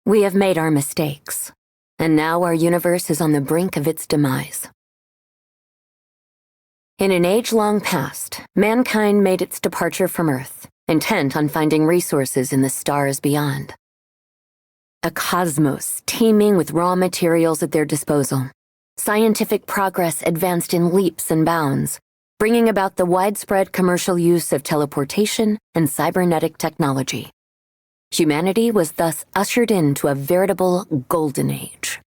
We have made our mistakes, and now our universe is on the brink of its demise. In an age long past, mankind made its departure from Earth, intent on finding resources in the stars beyond. A cosmos teeming with raw materials at their disposal, scientific progress advanced in leaps and bounds, bringing about the widespread commercial use of teleportation and cybernetic technology. Humanity was thus ushered into a veritable golden age.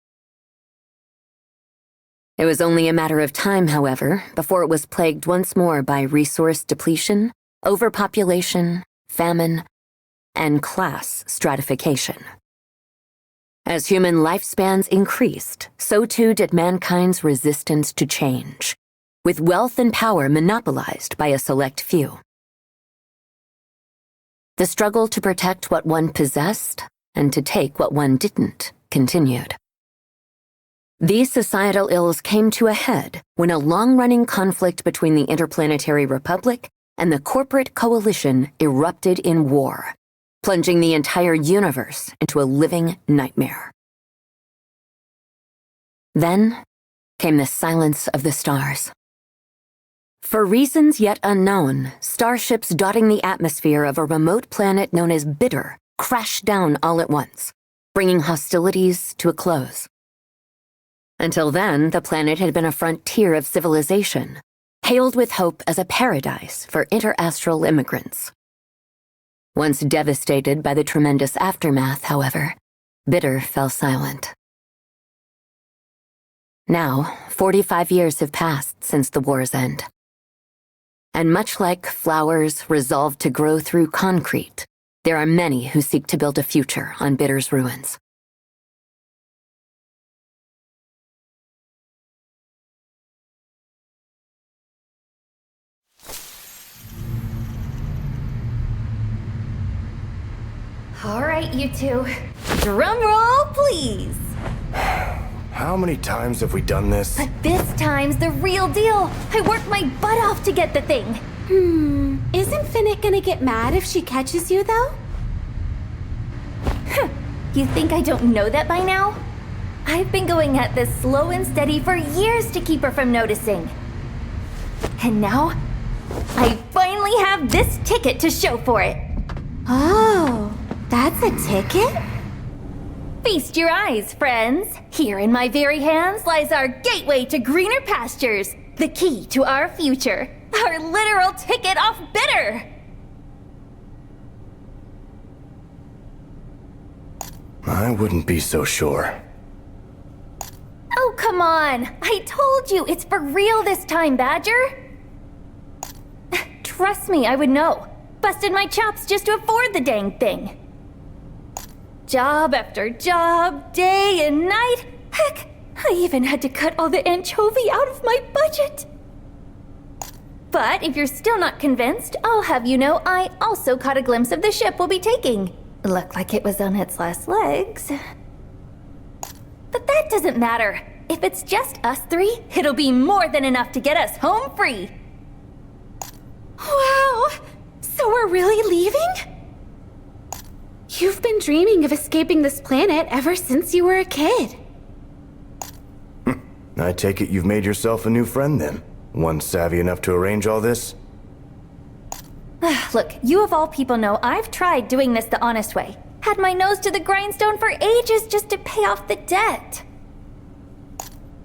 It was only a matter of time, however, before it was plagued once more by resource depletion, overpopulation, famine, and class stratification. As human lifespans increased, so too did mankind's resistance to change, with wealth and power monopolized by a select few. The struggle to protect what one possessed and to take what one didn't continued. These societal ills came to a head when a long-running conflict between the Interplanetary Republic and the corporate coalition erupted in war, plunging the entire universe into a living nightmare. Then came the silence of the stars. For reasons yet unknown, starships dotting the atmosphere of a remote planet known as Bitter crashed down all at once, bringing hostilities to a close. Until then, the planet had been a frontier of civilization, hailed with hope as a paradise for interastral immigrants. Once devastated by the tremendous aftermath, however, Bitter fell silent. Now, 45 years have passed since the war's end. And much like flowers resolved to grow through concrete, there are many who seek to build a future on Bitter's ruins. All right, you two. Drum roll, please. How many times have we done this? But this time's the real deal. I worked my butt off to get the thing. Isn't Finnick gonna get mad if she catches you, though? You think I don't know that by now? I've been going at this slow and steady for years to keep her from noticing. And now, I finally have this ticket to show for it. Oh, that's a ticket? Feast your eyes, friends. Here in my very hands lies our gateway to greener pastures, the key to our future, our literal ticket off Bitter. I wouldn't be so sure. Oh, come on. I told you it's for real this time, Badger. Trust me, I would know. Busted my chops just to afford the dang thing. Job after job, day and night. Heck, I even had to cut all the anchovy out of my budget. But if you're still not convinced, I'll have you know I also caught a glimpse of the ship we'll be taking. Looked like it was on its last legs. But that doesn't matter. If it's just us three, it'll be more than enough to get us home free. Wow! So we're really leaving? You've been dreaming of escaping this planet ever since you were a kid. I take it you've made yourself a new friend then? One savvy enough to arrange all this? Look, you of all people know I've tried doing this the honest way. Had my nose to the grindstone for ages just to pay off the debt.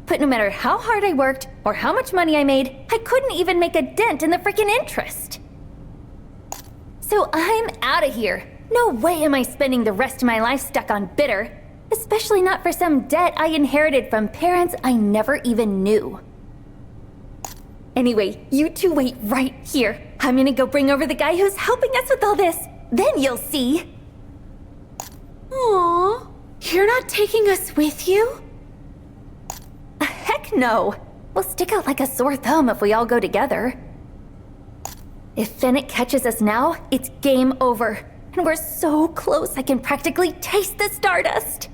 But no matter how hard I worked or how much money I made, I couldn't even make a dent in the frickin' interest. So I'm out of here. No way am I spending the rest of my life stuck on Bitter, especially not for some debt I inherited from parents I never even knew. Anyway, you two wait right here. I'm gonna go bring over the guy who's helping us with all this. Then you'll see. Aww, you're not taking us with you? Heck no. We'll stick out like a sore thumb if we all go together. If Finnick catches us now, it's game over. And we're so close I can practically taste the stardust.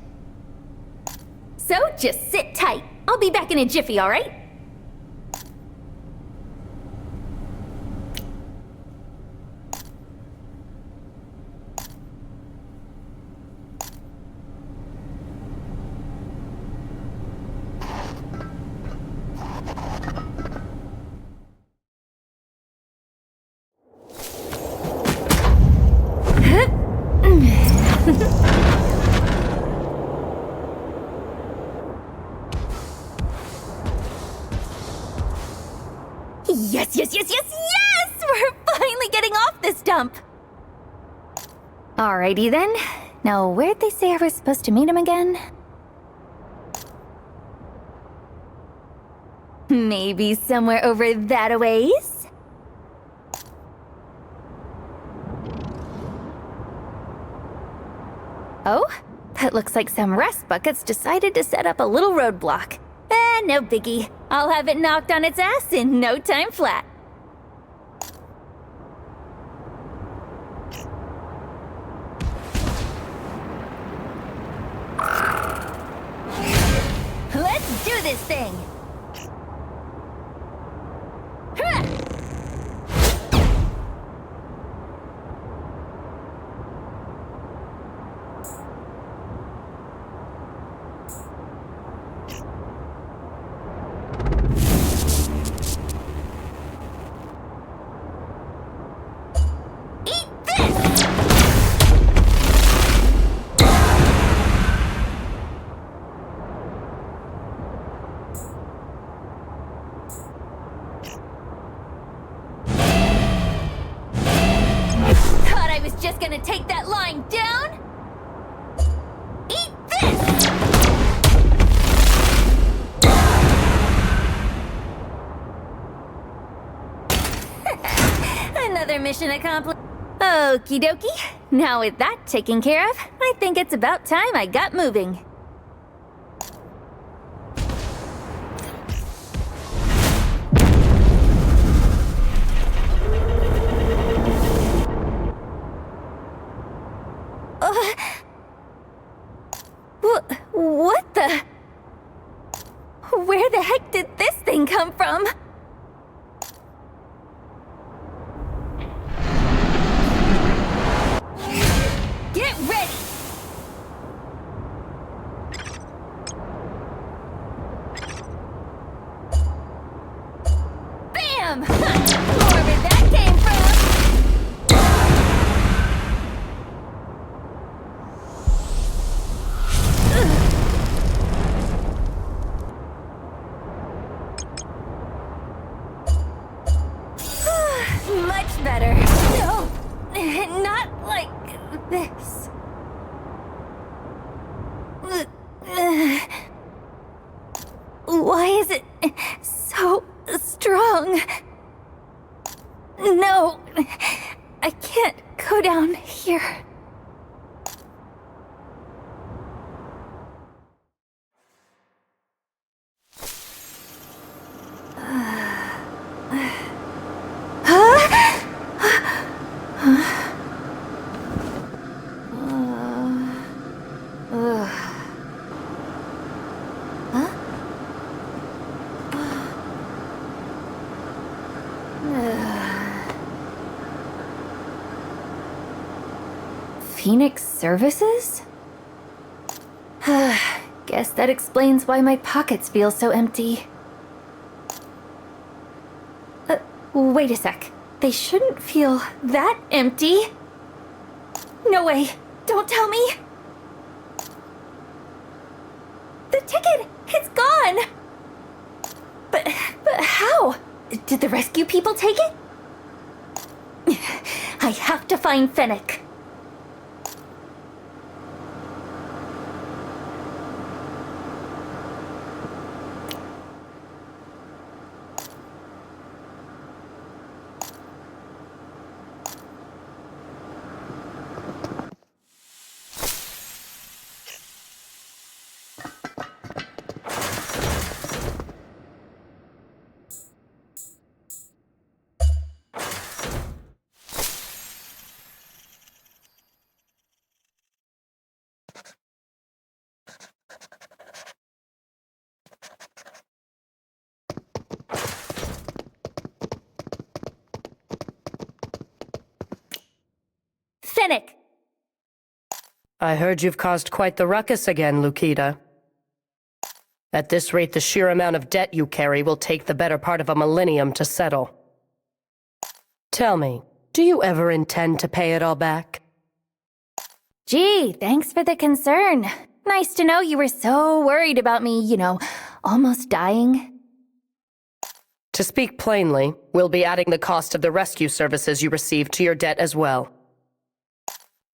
So just sit tight. I'll be back in a jiffy, all right? Yes, yes, yes, yes, yes! We're finally getting off this dump! Alrighty then. Now, where'd they say I was supposed to meet him again? Maybe somewhere over that ways? Oh, that looks like some rust buckets decided to set up a little roadblock. No biggie. I'll have it knocked on its ass in no time flat. Let's do this thing! Just gonna take that line down? Eat this! Another mission accomplished. Okie dokie. Now with that taken care of, I think it's about time I got moving. What the? Where the heck did this thing come from? Get ready! Bam! Wherever that came from! Much better. No, not like this. Why is it so strong? No, I can't go down here. Phoenix Services? Guess that explains why my pockets feel so empty. Wait a sec. They shouldn't feel that empty. No way. Don't tell me. The ticket! It's gone! But how? Did the rescue people take it? I have to find Fennec. Fennec! I heard you've caused quite the ruckus again, Lukita. At this rate, the sheer amount of debt you carry will take the better part of a millennium to settle. Tell me, do you ever intend to pay it all back? Gee, thanks for the concern. Nice to know you were so worried about me, almost dying. To speak plainly, we'll be adding the cost of the rescue services you received to your debt as well.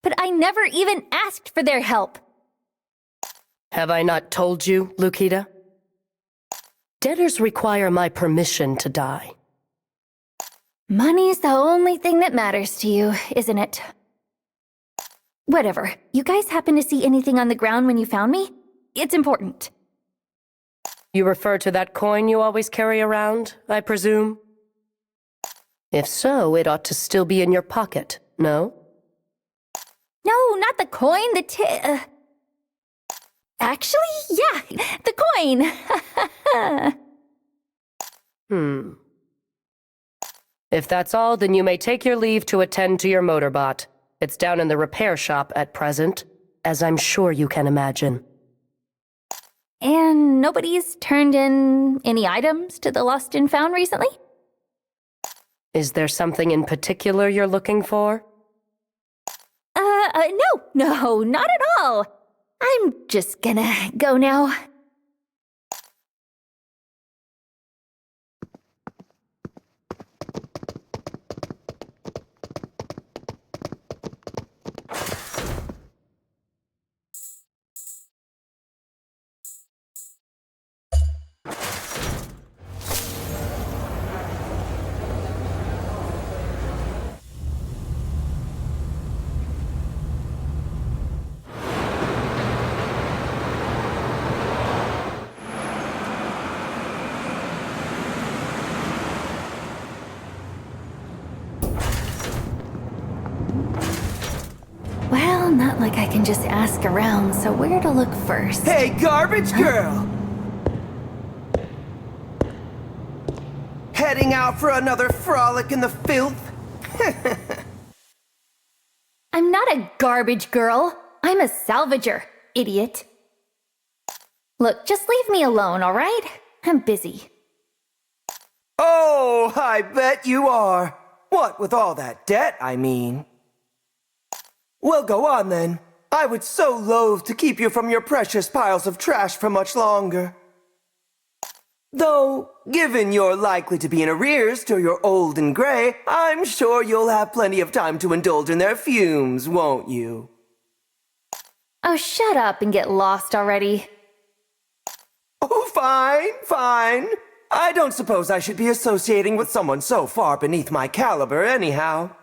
But I never even asked for their help. Have I not told you, Lukita? Debtors require my permission to die. Money's the only thing that matters to you, isn't it? Whatever. You guys happen to see anything on the ground when you found me? It's important. You refer to that coin you always carry around, I presume? If so, it ought to still be in your pocket, no? No, not the coin, Actually, yeah, the coin. If that's all, then you may take your leave to attend to your motorbot. It's down in the repair shop at present, as I'm sure you can imagine. And nobody's turned in any items to the Lost and Found recently? Is there something in particular you're looking for? No, not at all. I'm just gonna go now. Well, not like I can just ask around, so where to look first? Hey, garbage girl! Heading out for another frolic in the filth? I'm not a garbage girl. I'm a salvager, idiot. Look, just leave me alone, all right? I'm busy. Oh, I bet you are. What with all that debt, I mean. Well, go on then. I would so loathe to keep you from your precious piles of trash for much longer. Though, given you're likely to be in arrears till you're old and gray, I'm sure you'll have plenty of time to indulge in their fumes, won't you? Oh, shut up and get lost already. Oh, fine. I don't suppose I should be associating with someone so far beneath my caliber anyhow.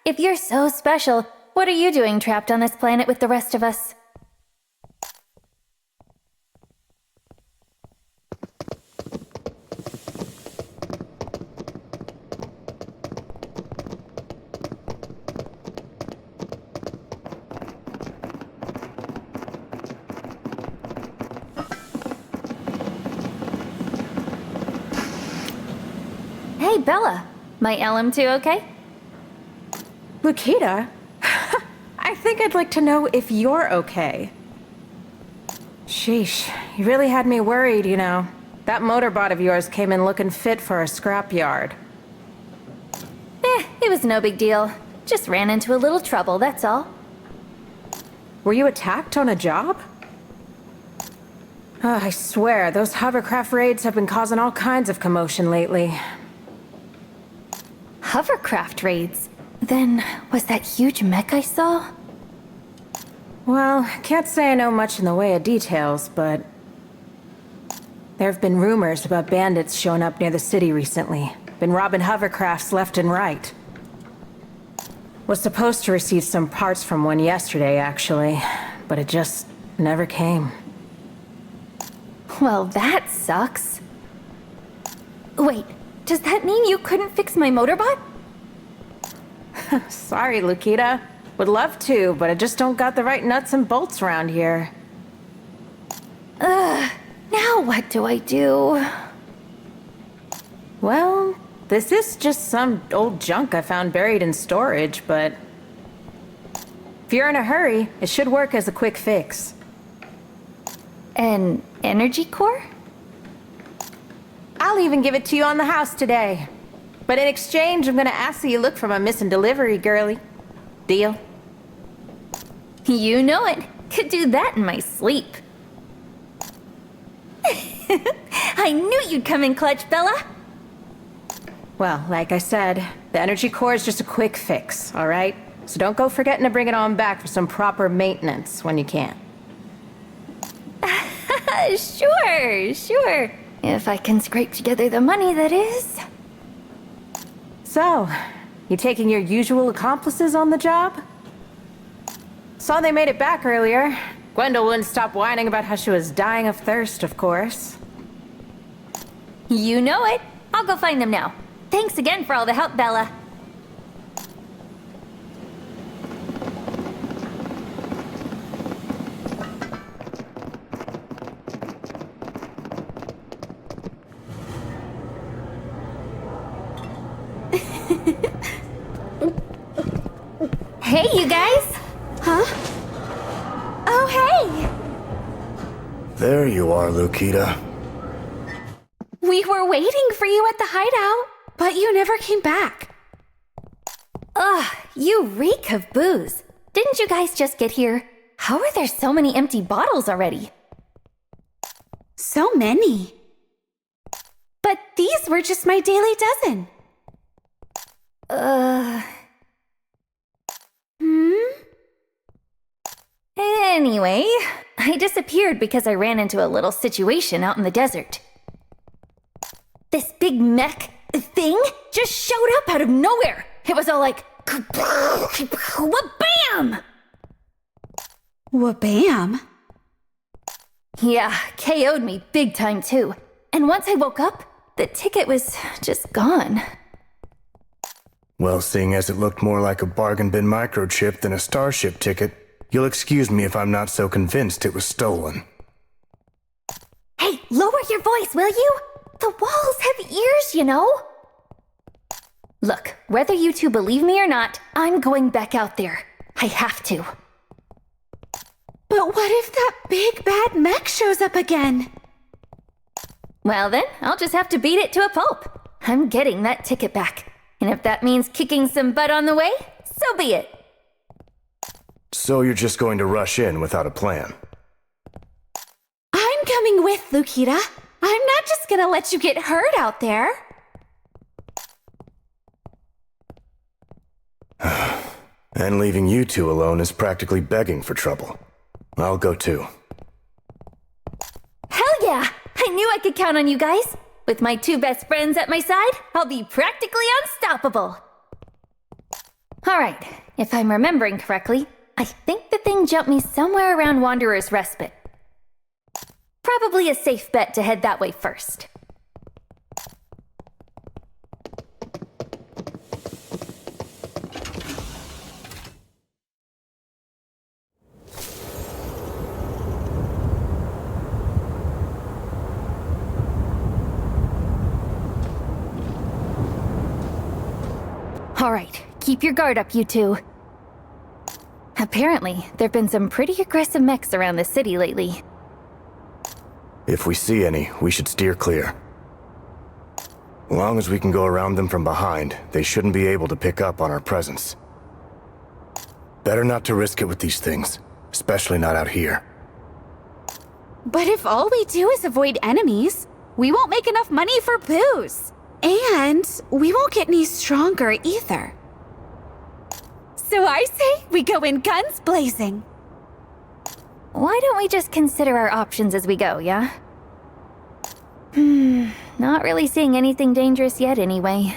If you're so special, what are you doing trapped on this planet with the rest of us? Hey, Bella. My LM2 okay? Lukita? I think I'd like to know if you're okay. Sheesh, you really had me worried, you know. That motorbot of yours came in looking fit for a scrapyard. It was no big deal. Just ran into a little trouble, that's all. Were you attacked on a job? Oh, I swear, those hovercraft raids have been causing all kinds of commotion lately. Hovercraft raids? Then, was that huge mech I saw? Well, can't say I know much in the way of details, but there have been rumors about bandits showing up near the city recently. Been robbing hovercrafts left and right. Was supposed to receive some parts from one yesterday, actually, but it just never came. Well, that sucks. Wait, does that mean you couldn't fix my motorbot? Sorry, Lukita. Would love to, but I just don't got the right nuts and bolts around here. Now what do I do? Well, this is just some old junk I found buried in storage, but if you're in a hurry, it should work as a quick fix. An energy core? I'll even give it to you on the house today. But in exchange, I'm gonna ask that you look for my missing delivery, girlie. Deal? You know it. Could do that in my sleep. I knew you'd come in clutch, Bella! Well, like I said, the energy core is just a quick fix, all right? So don't go forgetting to bring it on back for some proper maintenance when you can. Sure. If I can scrape together the money, that is. So, you taking your usual accomplices on the job? Saw they made it back earlier. Gwendol wouldn't stop whining about how she was dying of thirst, of course. You know it. I'll go find them now. Thanks again for all the help, Bella. Hey, you guys! Huh? Oh, hey! There you are, Lukita. We were waiting for you at the hideout, but you never came back. Ugh, you reek of booze. Didn't you guys just get here? How are there so many empty bottles already? So many. But these were just my daily dozen. Anyway, I disappeared because I ran into a little situation out in the desert. This big mech thing just showed up out of nowhere. It was all like, wha-bam! Wha-bam? Yeah, KO'd me big time too. And once I woke up, the ticket was just gone. Well, seeing as it looked more like a bargain bin microchip than a starship ticket, you'll excuse me if I'm not so convinced it was stolen. Hey, lower your voice, will you? The walls have ears, you know? Look, whether you two believe me or not, I'm going back out there. I have to. But what if that big bad mech shows up again? Well then, I'll just have to beat it to a pulp. I'm getting that ticket back. And if that means kicking some butt on the way, so be it. So you're just going to rush in without a plan? I'm coming with, Lukita. I'm not just gonna let you get hurt out there. And leaving you two alone is practically begging for trouble. I'll go too. Hell yeah! I knew I could count on you guys. With my two best friends at my side, I'll be practically unstoppable. Alright, if I'm remembering correctly, I think the thing jumped me somewhere around Wanderer's Respite. Probably a safe bet to head that way first. Alright, keep your guard up, you two. Apparently, there've been some pretty aggressive mechs around the city lately. If we see any, we should steer clear. As long as we can go around them from behind, they shouldn't be able to pick up on our presence. Better not to risk it with these things, especially not out here. But if all we do is avoid enemies, we won't make enough money for booze. And we won't get any stronger either. So I say we go in guns blazing. Why don't we just consider our options as we go, yeah? Not really seeing anything dangerous yet anyway.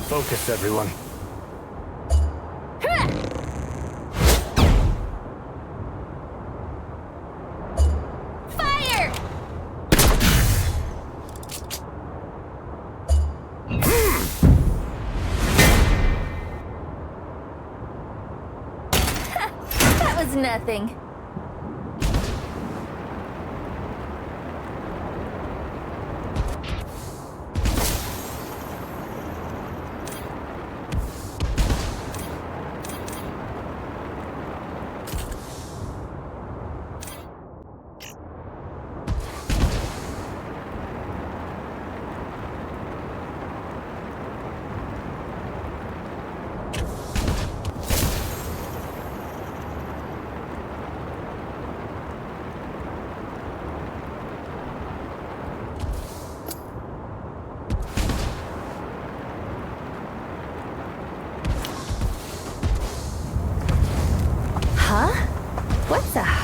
Focus, everyone. Fire! That was nothing.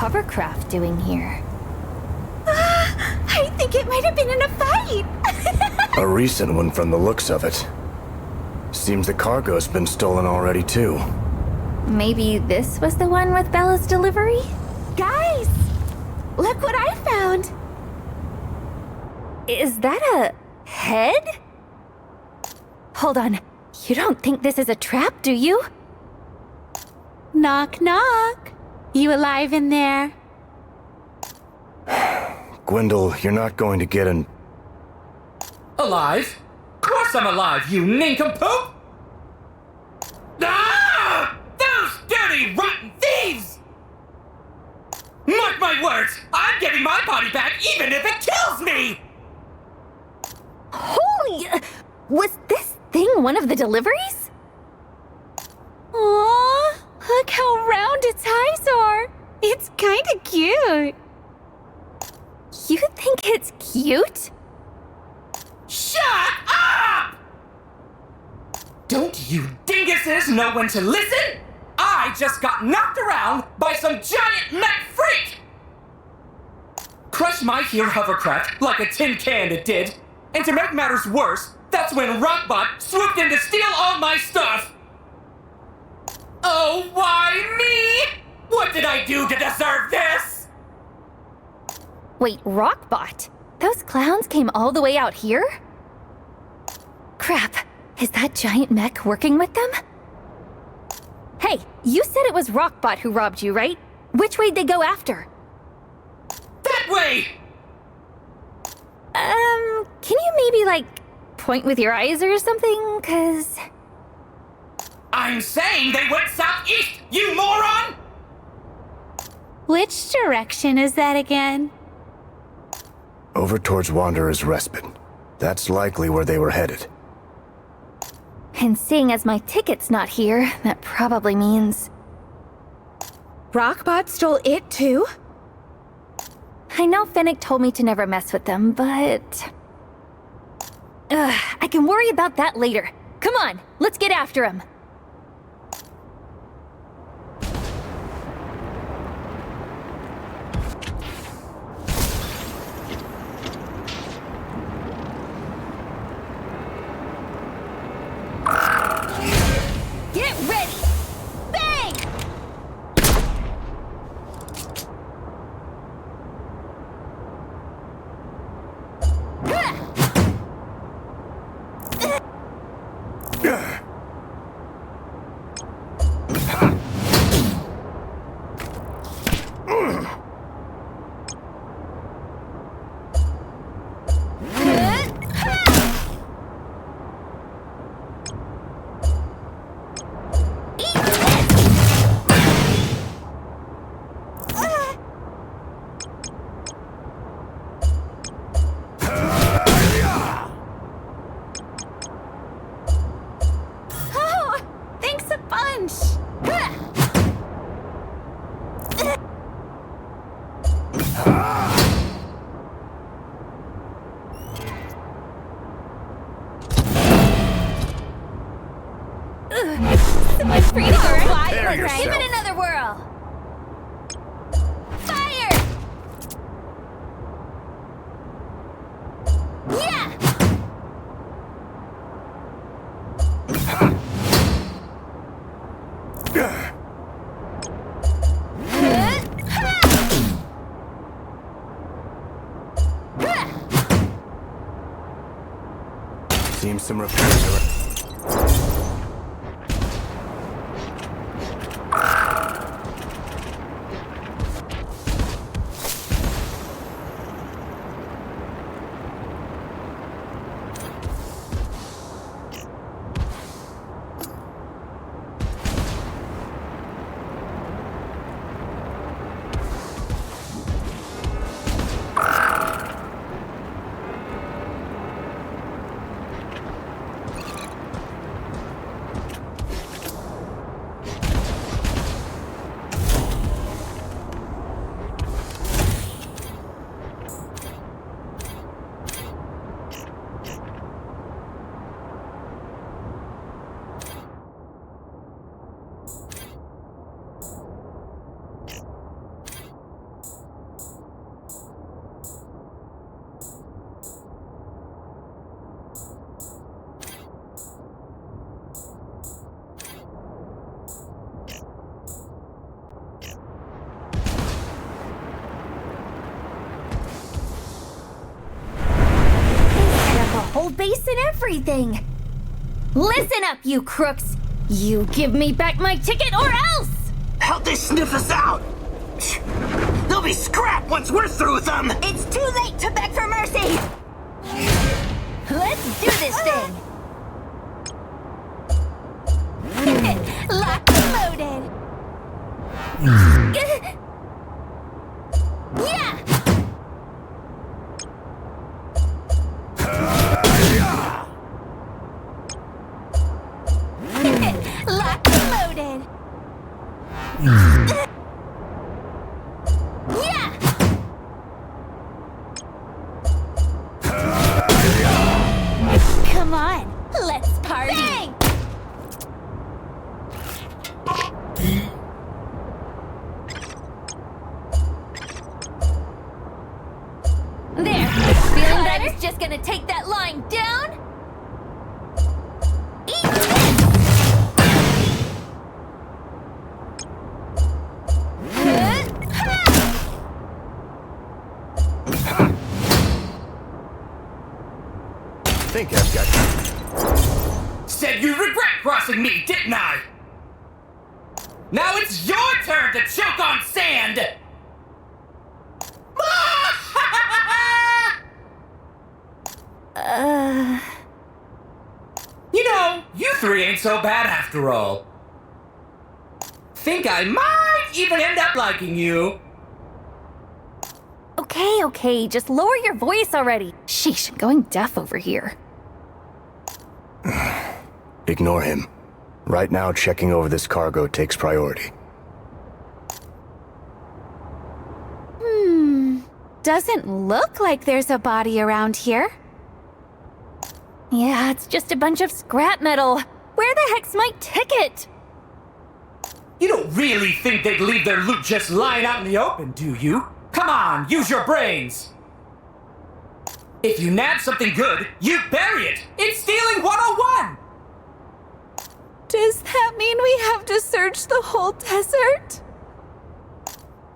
hovercraft doing here? I think it might have been in a fight. A recent one from the looks of it. Seems the cargo's been stolen already too. Maybe this was the one with Bella's delivery? Guys, look what I found. Is that a head? Hold on. You don't think this is a trap, do you? Knock, knock. You alive in there? Gwendol, you're not going to get an... Alive? Of course I'm alive, you nincompoop! Ah! Those dirty, rotten thieves! Mark my words, I'm getting my body back even if it kills me! Holy... was this thing one of the deliveries? Aww, look how round its eyes are. It's kinda cute. You think it's cute? Shut up! Don't you dinguses know when to listen? I just got knocked around by some giant mech freak! Crushed my here hovercraft like a tin can it did. And to make matters worse, that's when Rockbot swooped in to steal all my stuff! Oh, why me? What did I do to deserve this? Wait, Rockbot? Those clowns came all the way out here? Crap, is that giant mech working with them? Hey, you said it was Rockbot who robbed you, right? Which way'd they go after? That way! Can you maybe, like, point with your eyes or something? 'Cause... I'm saying they went southeast, you moron! Which direction is that again? Over towards Wanderer's Respite. That's likely where they were headed. And seeing as my ticket's not here, that probably means... Rockbot stole it too? I know Fennec told me to never mess with them, but... I can worry about that later. Come on, let's get after him. Get ready! Bang! So much free to go wild. Prepare Give it yourself. another whirl. Fire! Yeah! Seems some repairs are... face and everything. Listen up, you crooks. You give me back my ticket or else! How'd they sniff us out? They'll be scrap once we're through with them! It's too late to beg for mercy! Let's do this thing! Locked and loaded! Yeah! Locked and loaded! Yeah! Come on, let's party! Bang! There! Feeling that it's just gonna take that line down? Eat Think I've got you. Said you regret crossing me, didn't I? Now it's your turn to choke on sand! You know, you three ain't so bad after all. Think I might even end up liking you. Okay, just lower your voice already. Sheesh, I'm going deaf over here. Ignore him. Right now, checking over this cargo takes priority. Doesn't look like there's a body around here. Yeah, it's just a bunch of scrap metal. Where the heck's my ticket? You don't really think they'd leave their loot just lying out in the open, do you? Come on, use your brains! If you nab something good, you bury it! It's stealing 101! Does that mean we have to search the whole desert?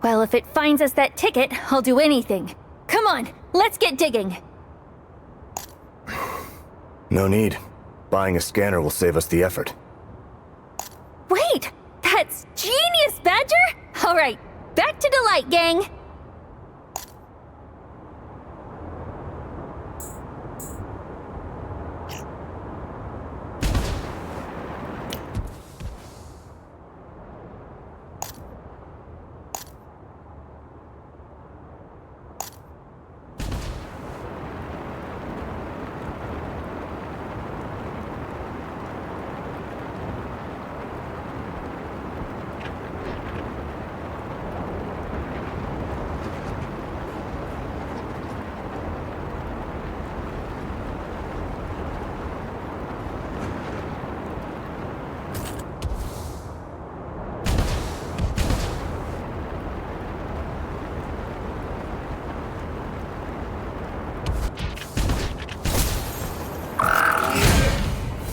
Well, if it finds us that ticket, I'll do anything. Come on, let's get digging. No need. Buying a scanner will save us the effort. Wait, that's genius, Badger! All right, back to Delight, gang.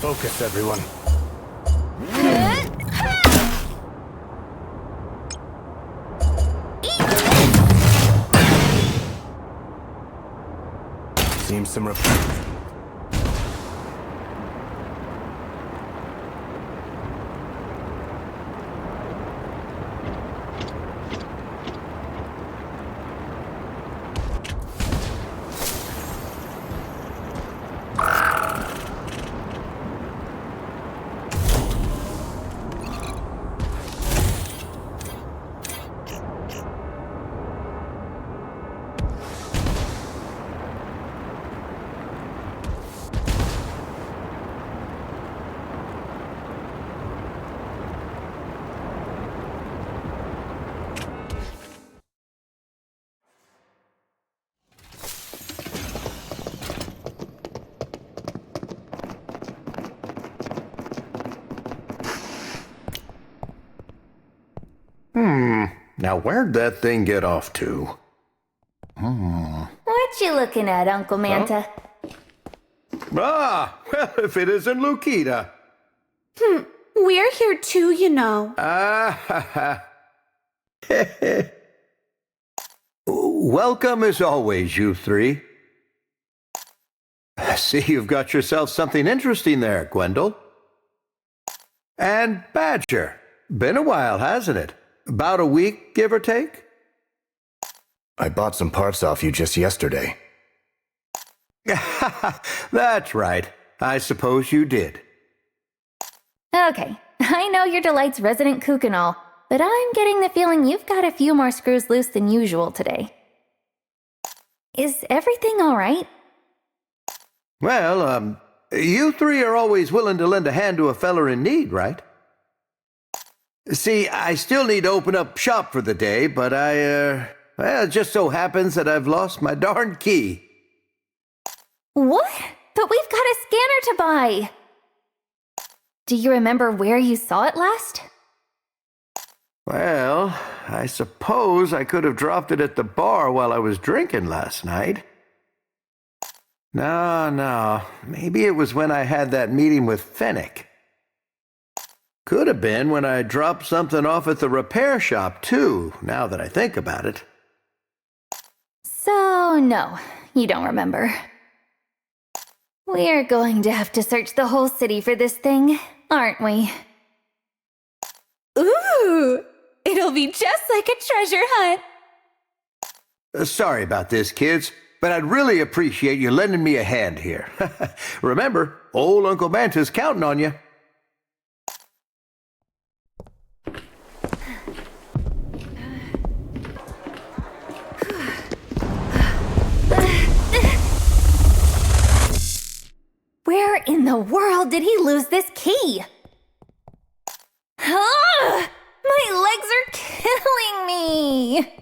Focus, everyone. Seems some Now where'd that thing get off to? What you looking at, Uncle Manta? Ah, well, if it isn't Lukita. We're here too, you know. Ah, welcome as always, you three. I see you've got yourself something interesting there, Gwendol. And Badger. Been a while, hasn't it? About a week, give or take? I bought some parts off you just yesterday. That's right. I suppose you did. Okay, I know you're Delight's resident kook and all, but I'm getting the feeling you've got a few more screws loose than usual today. Is everything all right? Well, you three are always willing to lend a hand to a feller in need, right? See, I still need to open up shop for the day, but well, it just so happens that I've lost my darn key. What? But we've got a scanner to buy! Do you remember where you saw it last? Well, I suppose I could have dropped it at the bar while I was drinking last night. No, maybe it was when I had that meeting with Fennec. Could have been when I dropped something off at the repair shop, too, now that I think about it. So, no, you don't remember. We're going to have to search the whole city for this thing, aren't we? Ooh, it'll be just like a treasure hunt. Sorry about this, kids, but I'd really appreciate you lending me a hand here. Remember, old Uncle Manta's counting on you. Where in the world did he lose this key? Ah! My legs are killing me!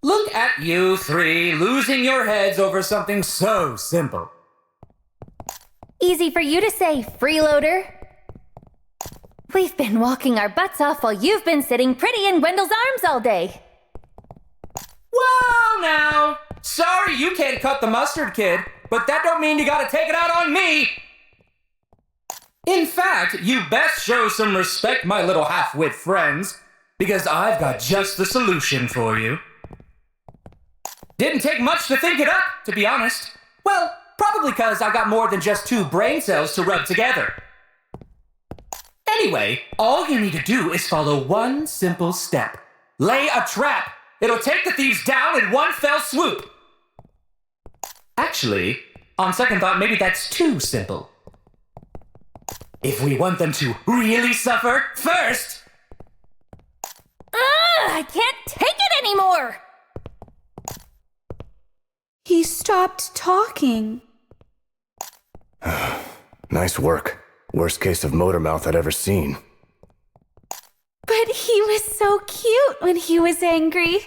Look at you three losing your heads over something so simple. Easy for you to say, freeloader. We've been walking our butts off while you've been sitting pretty in Gwendol's arms all day. Well, now, sorry you can't cut the mustard, kid, but that don't mean you gotta take it out on me. In fact, you best show some respect, my little half-wit friends, because I've got just the solution for you. Didn't take much to think it up, to be honest. Well, probably because I got more than just 2 brain cells to rub together. Anyway, all you need to do is follow one simple step. Lay a trap. It'll take the thieves down in one fell swoop. Actually, on second thought, maybe that's too simple. If we want them to really suffer, first... I can't take it anymore! He stopped talking. Nice work. Worst case of motor mouth I'd ever seen. But he was so cute when he was angry.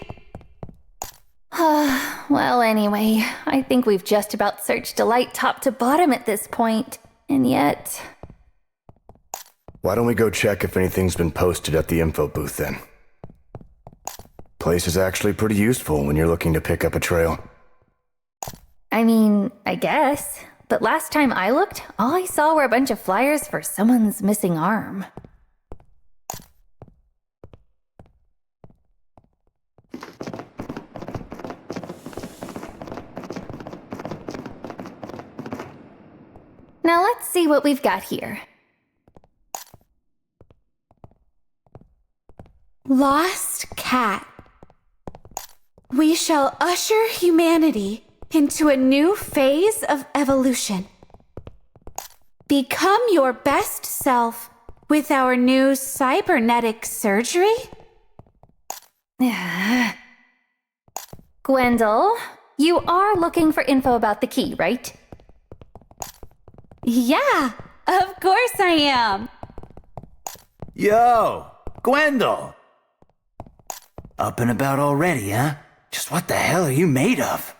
Well, anyway, I think we've just about searched Delight top to bottom at this point. And yet... Why don't we go check if anything's been posted at the info booth then? Place is actually pretty useful when you're looking to pick up a trail. I mean, I guess. But last time I looked, all I saw were a bunch of flyers for someone's missing arm. Now let's see what we've got here. Lost cat. We shall usher humanity into a new phase of evolution. Become your best self with our new cybernetic surgery? Gwendol, you are looking for info about the key, right? Yeah, of course I am. Yo, Gwendol! Up and about already, huh? Just what the hell are you made of?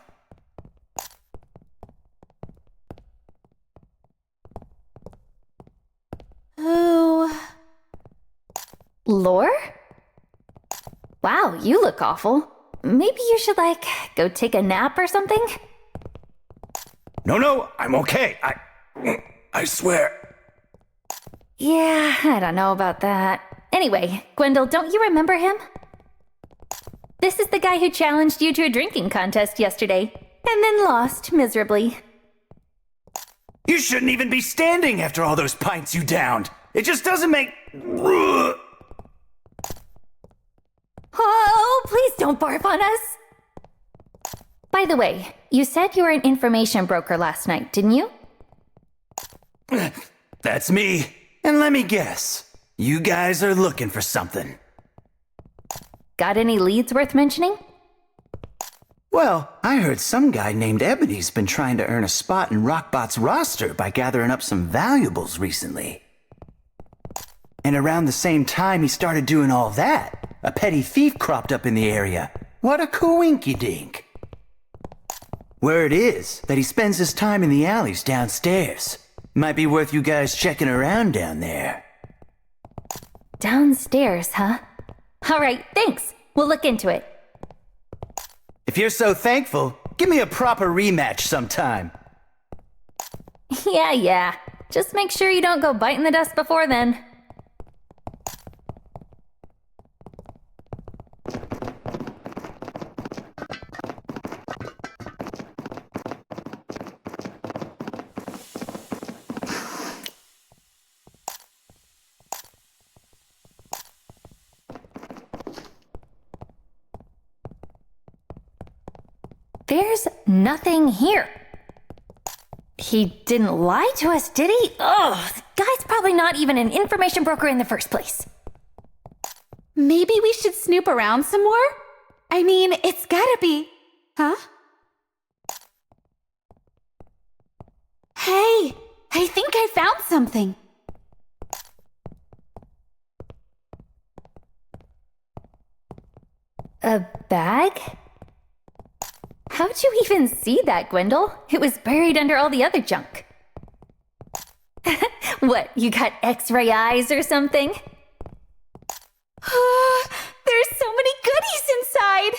Who? Lore? Wow, you look awful. Maybe you should, go take a nap or something? No, I'm okay. I swear. Yeah, I don't know about that. Anyway, Gwendol, don't you remember him? This is the guy who challenged you to a drinking contest yesterday, and then lost miserably. You shouldn't even be standing after all those pints you downed. It just doesn't make... Oh, please don't barf on us. By the way, you said you were an information broker last night, didn't you? That's me. And let me guess. You guys are looking for something. Got any leads worth mentioning? Well, I heard some guy named Ebony's been trying to earn a spot in Rockbot's roster by gathering up some valuables recently. And around the same time he started doing all that, a petty thief cropped up in the area. What a coinky-dink. Word is that he spends his time in the alleys downstairs. Might be worth you guys checking around down there. Downstairs, huh? All right, thanks. We'll look into it. If you're so thankful, give me a proper rematch sometime. Yeah. Just make sure you don't go biting the dust before then. There's nothing here. He didn't lie to us, did he? Ugh, the guy's probably not even an information broker in the first place. Maybe we should snoop around some more? I mean, it's gotta be... Huh? Hey, I think I found something. A bag? How'd you even see that, Gwendol? It was buried under all the other junk. What, you got X-ray eyes or something? There's so many goodies inside!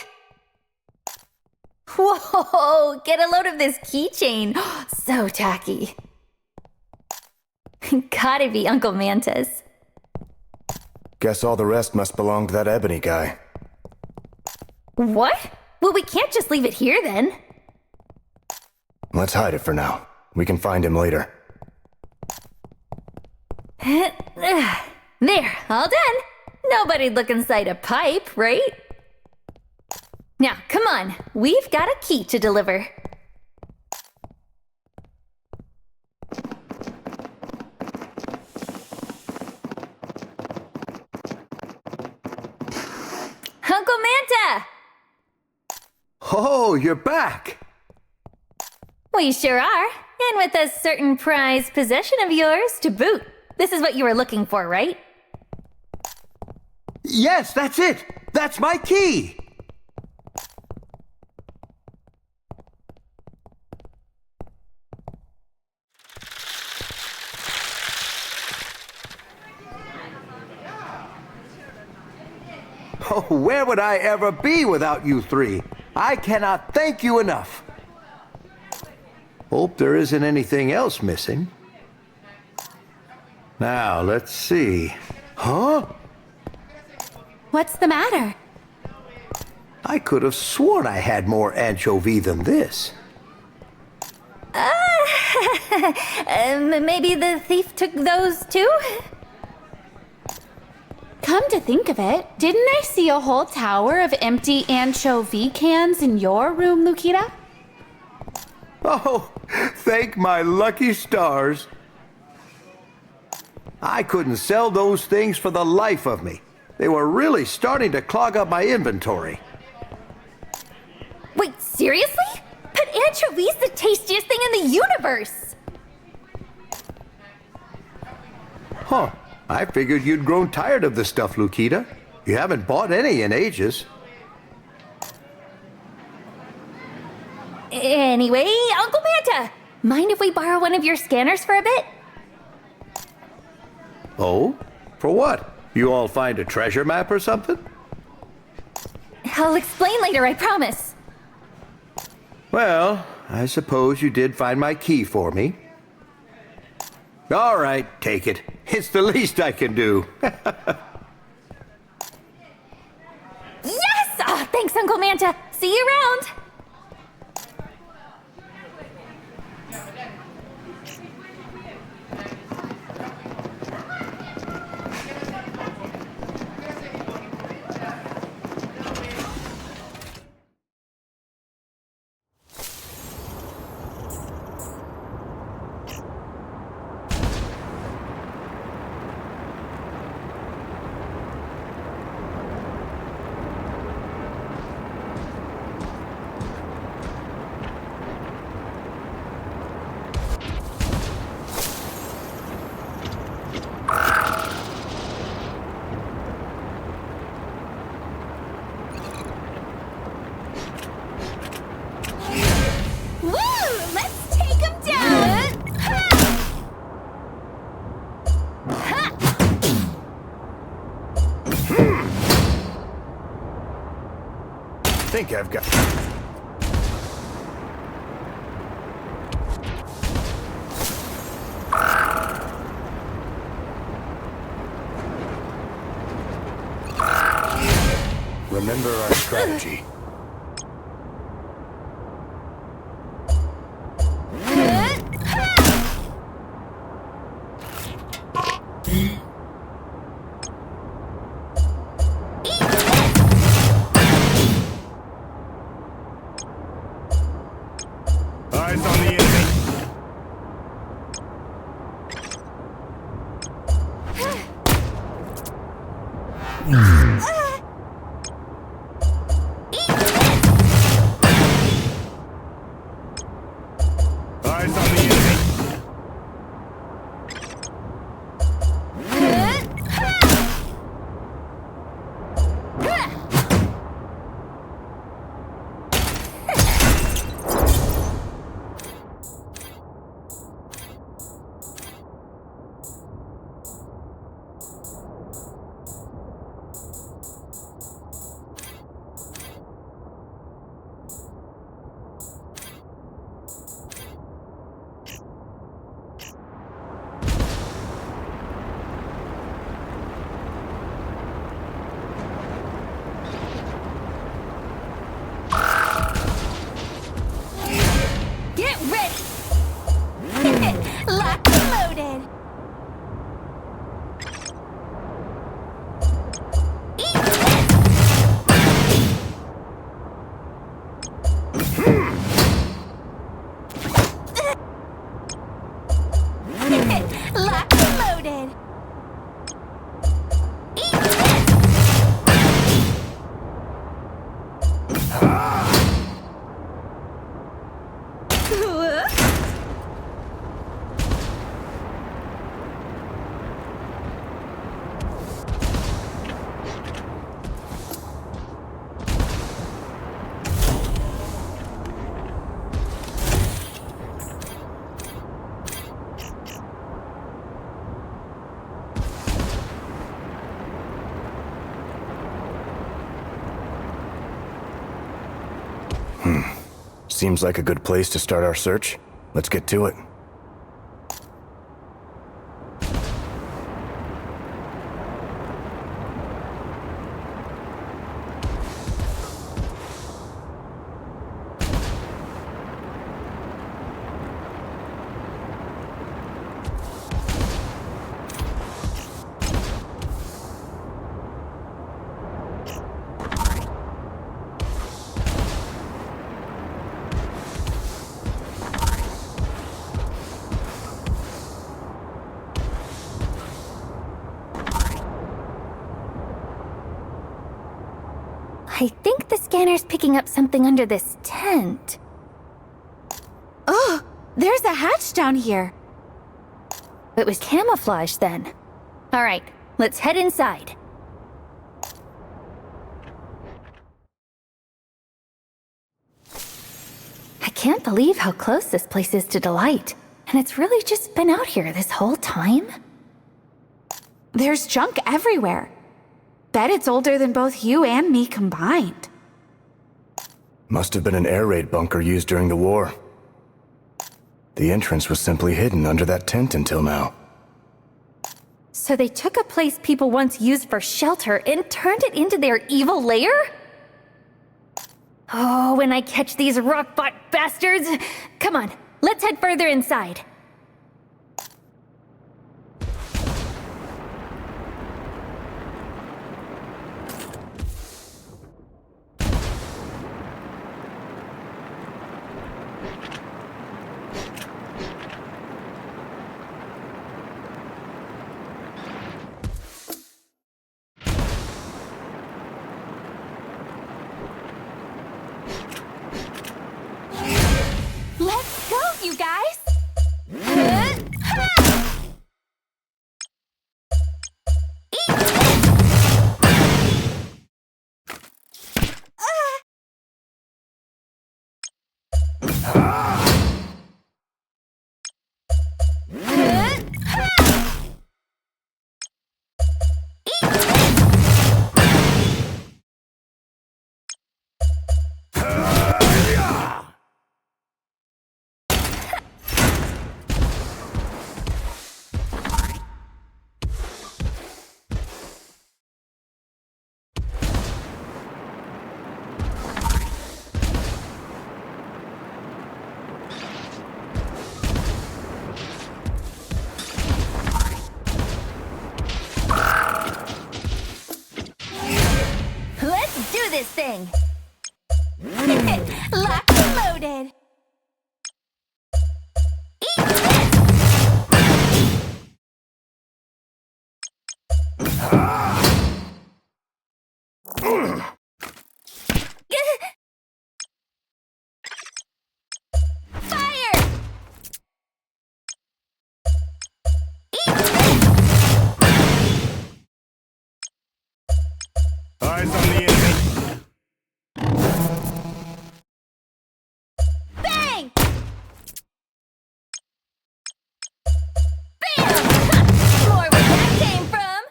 Whoa, get a load of this keychain. So tacky. Gotta be Uncle Manta's. Guess all the rest must belong to that Ebony guy. What? Well, we can't just leave it here then. Let's hide it for now. We can find him later. There, all done. Nobody'd look inside a pipe, right? Now, come on. We've got a key to deliver. Uncle Manta! Oh, you're back! We sure are. And with a certain prized possession of yours to boot. This is what you were looking for, right? Yes, that's it! That's my key! Oh, where would I ever be without you three? I cannot thank you enough. Hope there isn't anything else missing. Now, let's see. Huh? What's the matter? I could have sworn I had more anchovy than this. Maybe the thief took those too? Come to think of it, didn't I see a whole tower of empty anchovy cans in your room, Lukita? Oh, thank my lucky stars. I couldn't sell those things for the life of me. They were really starting to clog up my inventory. Wait, seriously? But anchovy's the tastiest thing in the universe! Huh. I figured you'd grown tired of the stuff, Lukita. You haven't bought any in ages. Anyway, Uncle Manta, mind if we borrow one of your scanners for a bit? Oh? For what? You all find a treasure map or something? I'll explain later, I promise. Well, I suppose you did find my key for me. All right, take it. It's the least I can do. Yes! Oh, thanks, Uncle Manta. See you around. think I've got... Remember our strategy. Eyes on the enemy. Eyes on the enemy. Get ready! Locked and loaded! Locked and loaded! Seems like a good place to start our search. Let's get to it. I think the scanner's picking up something under this tent. Oh, there's a hatch down here. It was camouflage then. All right, let's head inside. I can't believe how close this place is to Delight. And it's really just been out here this whole time? There's junk everywhere. Bet it's older than both you and me combined. Must have been an air raid bunker used during the war. The entrance was simply hidden under that tent until now. So they took a place people once used for shelter and turned it into their evil lair? Oh, when I catch these rockbot bastards! Come on, let's head further inside. Let's go, you guys! this thing! Locked and loaded! Fire! Eyes on the enemy. Bang! Bam! More where that came from!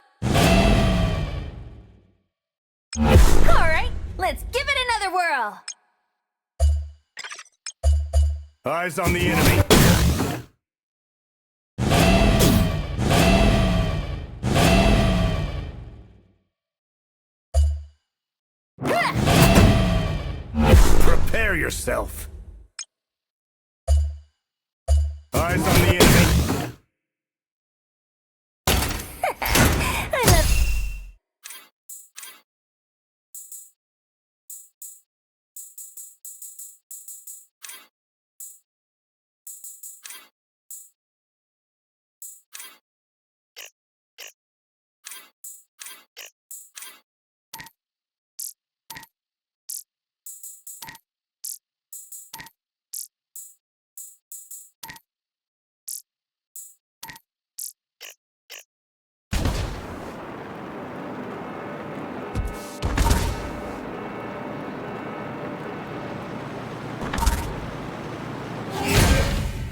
Alright, let's give it another whirl! Eyes on the enemy. Prepare yourself. Eyes on the enemy. I love...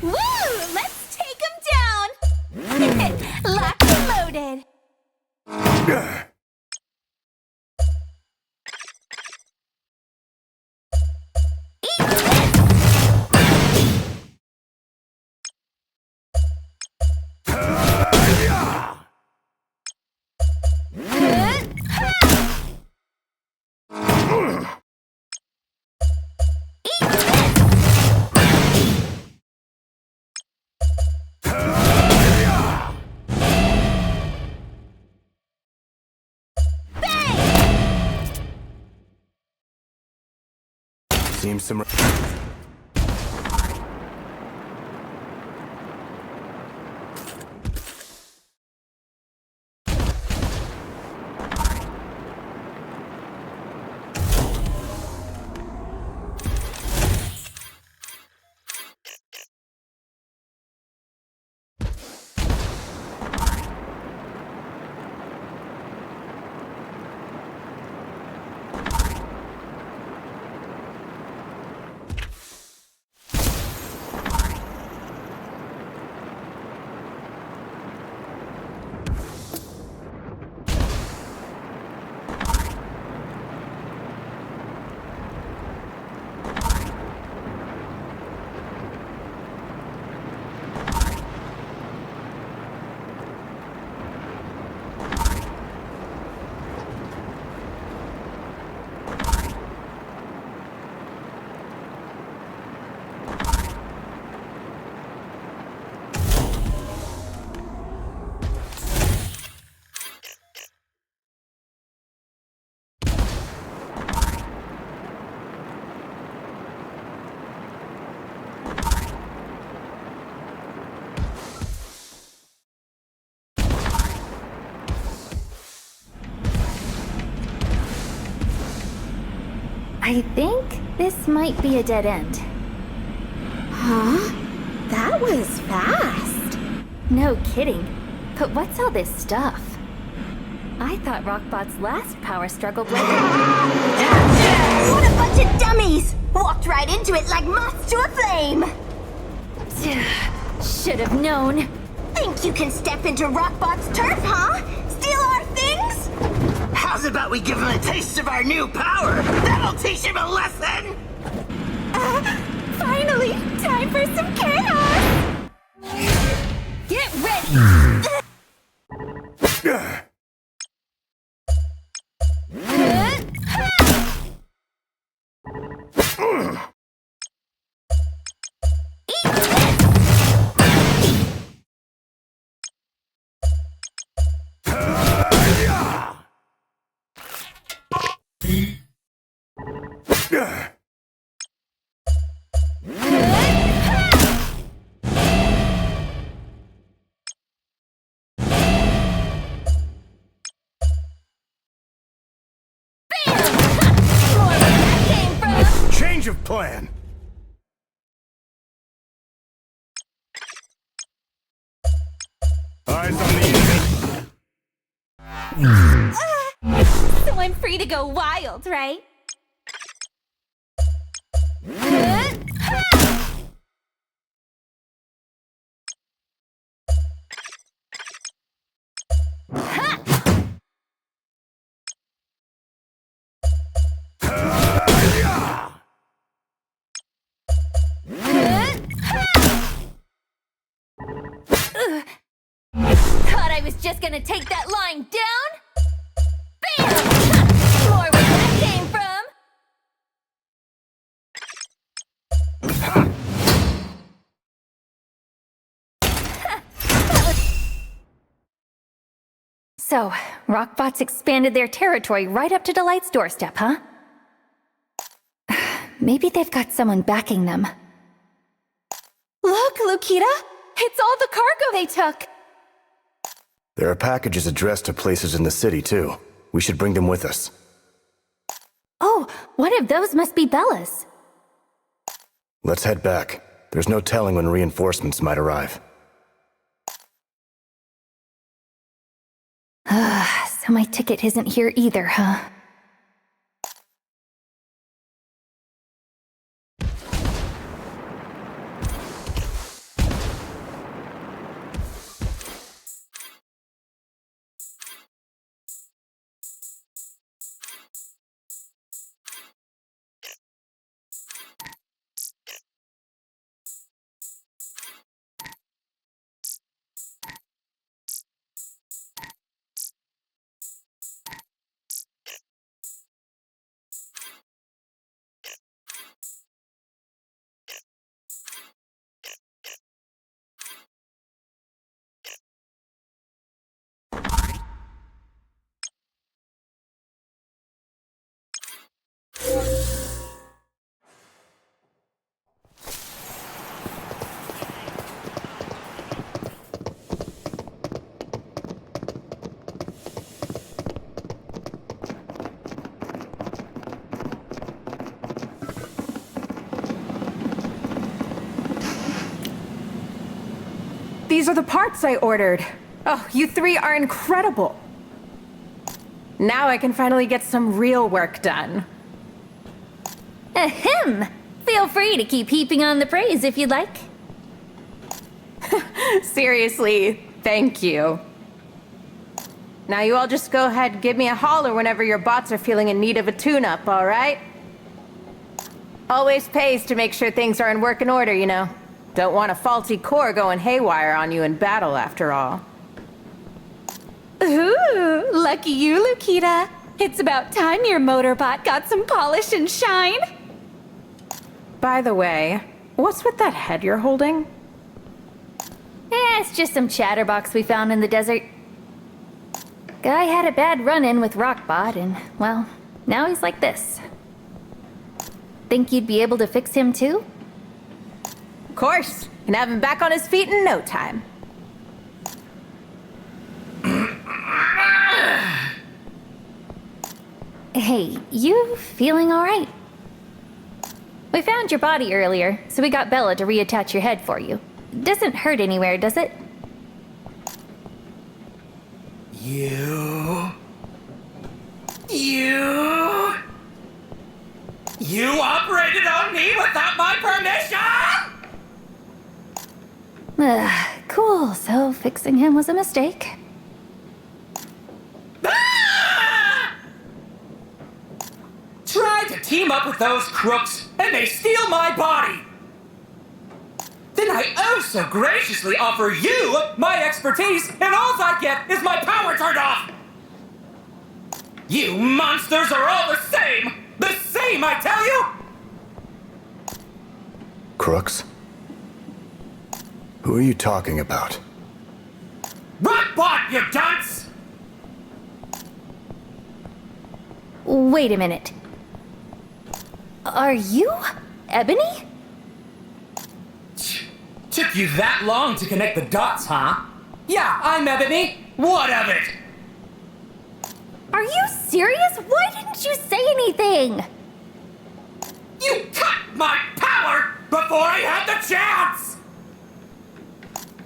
Woo! Let's take him down! Locked and loaded! Seems some... I think this might be a dead end. Huh? That was fast. No kidding. But what's all this stuff? I thought Rockbot's last power struggle blade... What a bunch of dummies! Walked right into it like moths to a flame! Should have known. Think you can step into Rockbot's turf, huh? Steal our things? How's about we give him a taste of our new power? That'll teach him a lesson! Finally! Time for some chaos! Get ready! plan. Eyes on the enemy. So I'm free to go wild, right? Thought I was just gonna take that line down? Bam! More where that came from! So, Rockbots expanded their territory right up to Delight's doorstep, huh? Maybe they've got someone backing them. Look, Lukita! It's all the cargo they took! There are packages addressed to places in the city, too. We should bring them with us. Oh, one of those must be Bella's. Let's head back. There's no telling when reinforcements might arrive. So my ticket isn't here either, huh? These are the parts I ordered. Oh, you three are incredible. Now I can finally get some real work done. Ahem! Feel free to keep heaping on the praise if you'd like. Seriously, thank you. Now you all just go ahead and give me a holler whenever your bots are feeling in need of a tune-up, all right? Always pays to make sure things are in working order, you know. Don't want a faulty core going haywire on you in battle, after all. Ooh, lucky you, Lukita. It's about time your motorbot got some polish and shine. By the way, what's with that head you're holding? It's just some chatterbox we found in the desert. Guy had a bad run-in with Rockbot, and, well, now he's like this. Think you'd be able to fix him too? Of course. Can have him back on his feet in no time. Hey, you feeling alright? We found your body earlier, so we got Bella to reattach your head for you. Doesn't hurt anywhere, does it? You operated on me without my permission? Cool, so fixing him was a mistake. Tried to team up with those crooks, and they steal my body! Then I oh so graciously offer you my expertise, and all I get is my power turned off! You monsters are all the same! The same, I tell you! Crooks? Who are you talking about? Rockbot, you dunce! Wait a minute. Are you Ebony? Took you that long to connect the dots, huh? Yeah, I'm Ebony. What of it? Are you serious? Why didn't you say anything? You cut! my power before I had the chance!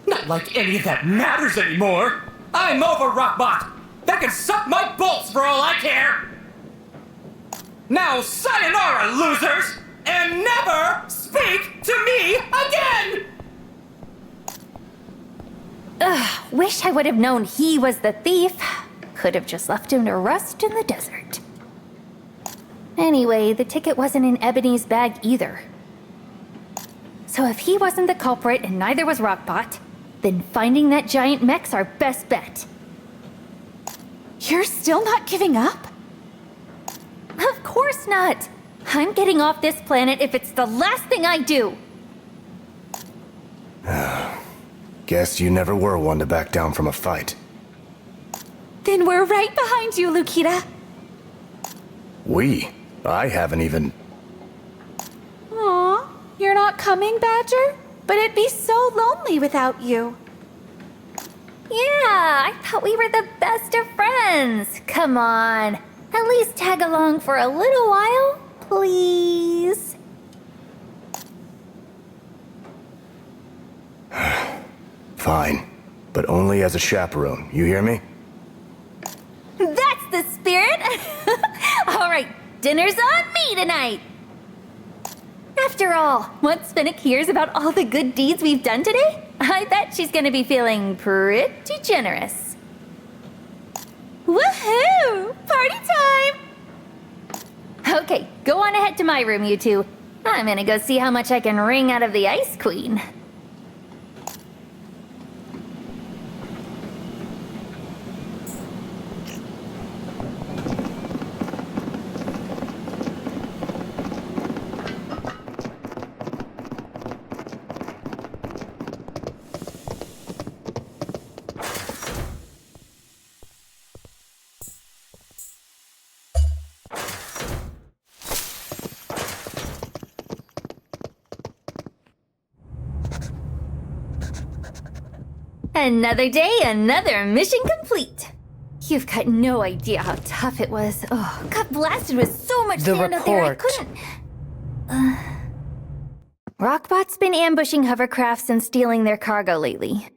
Not like any of that matters anymore. I'm over Rockbot. That can suck my bolts for all I care. Now sayonara, losers, and never speak to me again! Ugh, wish I would have known he was the thief. Could have just left him to rust in the desert. Anyway, the ticket wasn't in Ebony's bag either. So if he wasn't the culprit and neither was Rockbot, then finding that giant mech's our best bet. You're still not giving up? Of course not! I'm getting off this planet if it's the last thing I do! Guess you never were one to back down from a fight. Then we're right behind you, Lukita. We? I haven't even... Aw, you're not coming, Badger? But it'd be so lonely without you. Yeah, I thought we were the best of friends. Come on, at least tag along for a little while, please. Fine, but only as a chaperone, you hear me? That's the spirit! All right, dinner's on me tonight! After all, once Finnick hears about all the good deeds we've done today, I bet she's gonna be feeling pretty generous. Woohoo! Party time! Okay, go on ahead to my room, you two. I'm gonna go see how much I can wring out of the Ice Queen. Another day, another mission complete. You've got no idea how tough it was. Oh, got blasted with so much sand out there I couldn't... Rockbot's been ambushing hovercrafts and stealing their cargo lately.